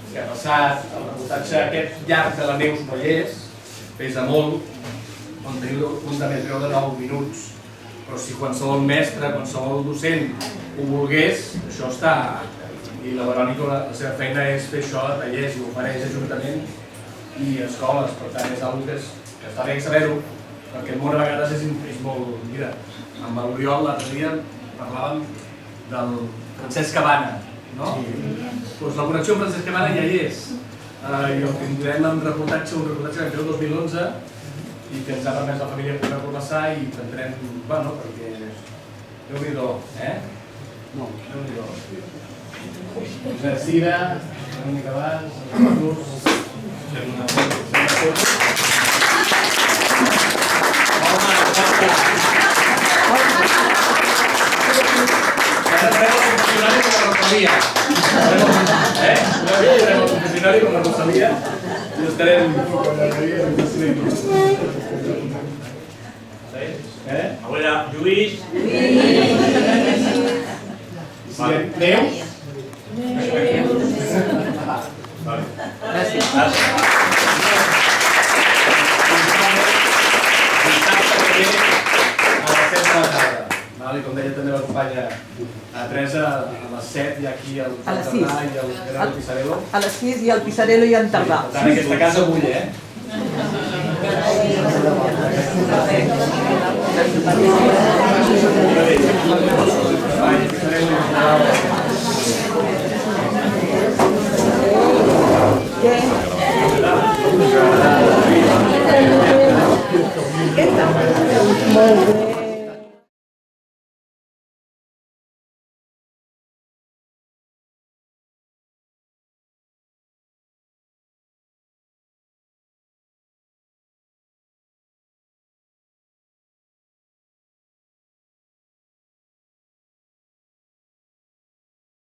què ha passat, el reportatge aquest llarg de la Neus no hi és, pesa molt, on teniu un de més greu de 9 minuts, però si qualsevol mestre, qualsevol docent ho volgués, això està. I la Verònica, la seva feina és fer això, tallers, i ho ofereix ajuntament i escoles, per tant és una cosa que està bé saber-ho, perquè el món a vegades és molt... Mira, amb l'Oriol l'altre dia parlàvem del Francesc Cabana, no? Doncs la connexió amb Francesc Cabana ja hi és. I el tindrem en un reportatge que vam fer el 2011 i que ens ha permès la família poder-lo passar i intentarem, bueno, perquè Déu-n'hi-do, No, Déu-n'hi-do. Cira, una mica abans, fem una foto. Ara farem el funcionari de la roteria. Farem el confessionari com la Rosalia i estarem... A veure, Lluís. Neus? Gràcies. A les 7 de la tarda. I com deia també la companya Teresa, a les 7 hi ha aquí el Tardà i el Gerardo Pisarello. A les 6 hi ha el Pisarello i en Tardà. Per tant, aquesta casa bull, Molt bé.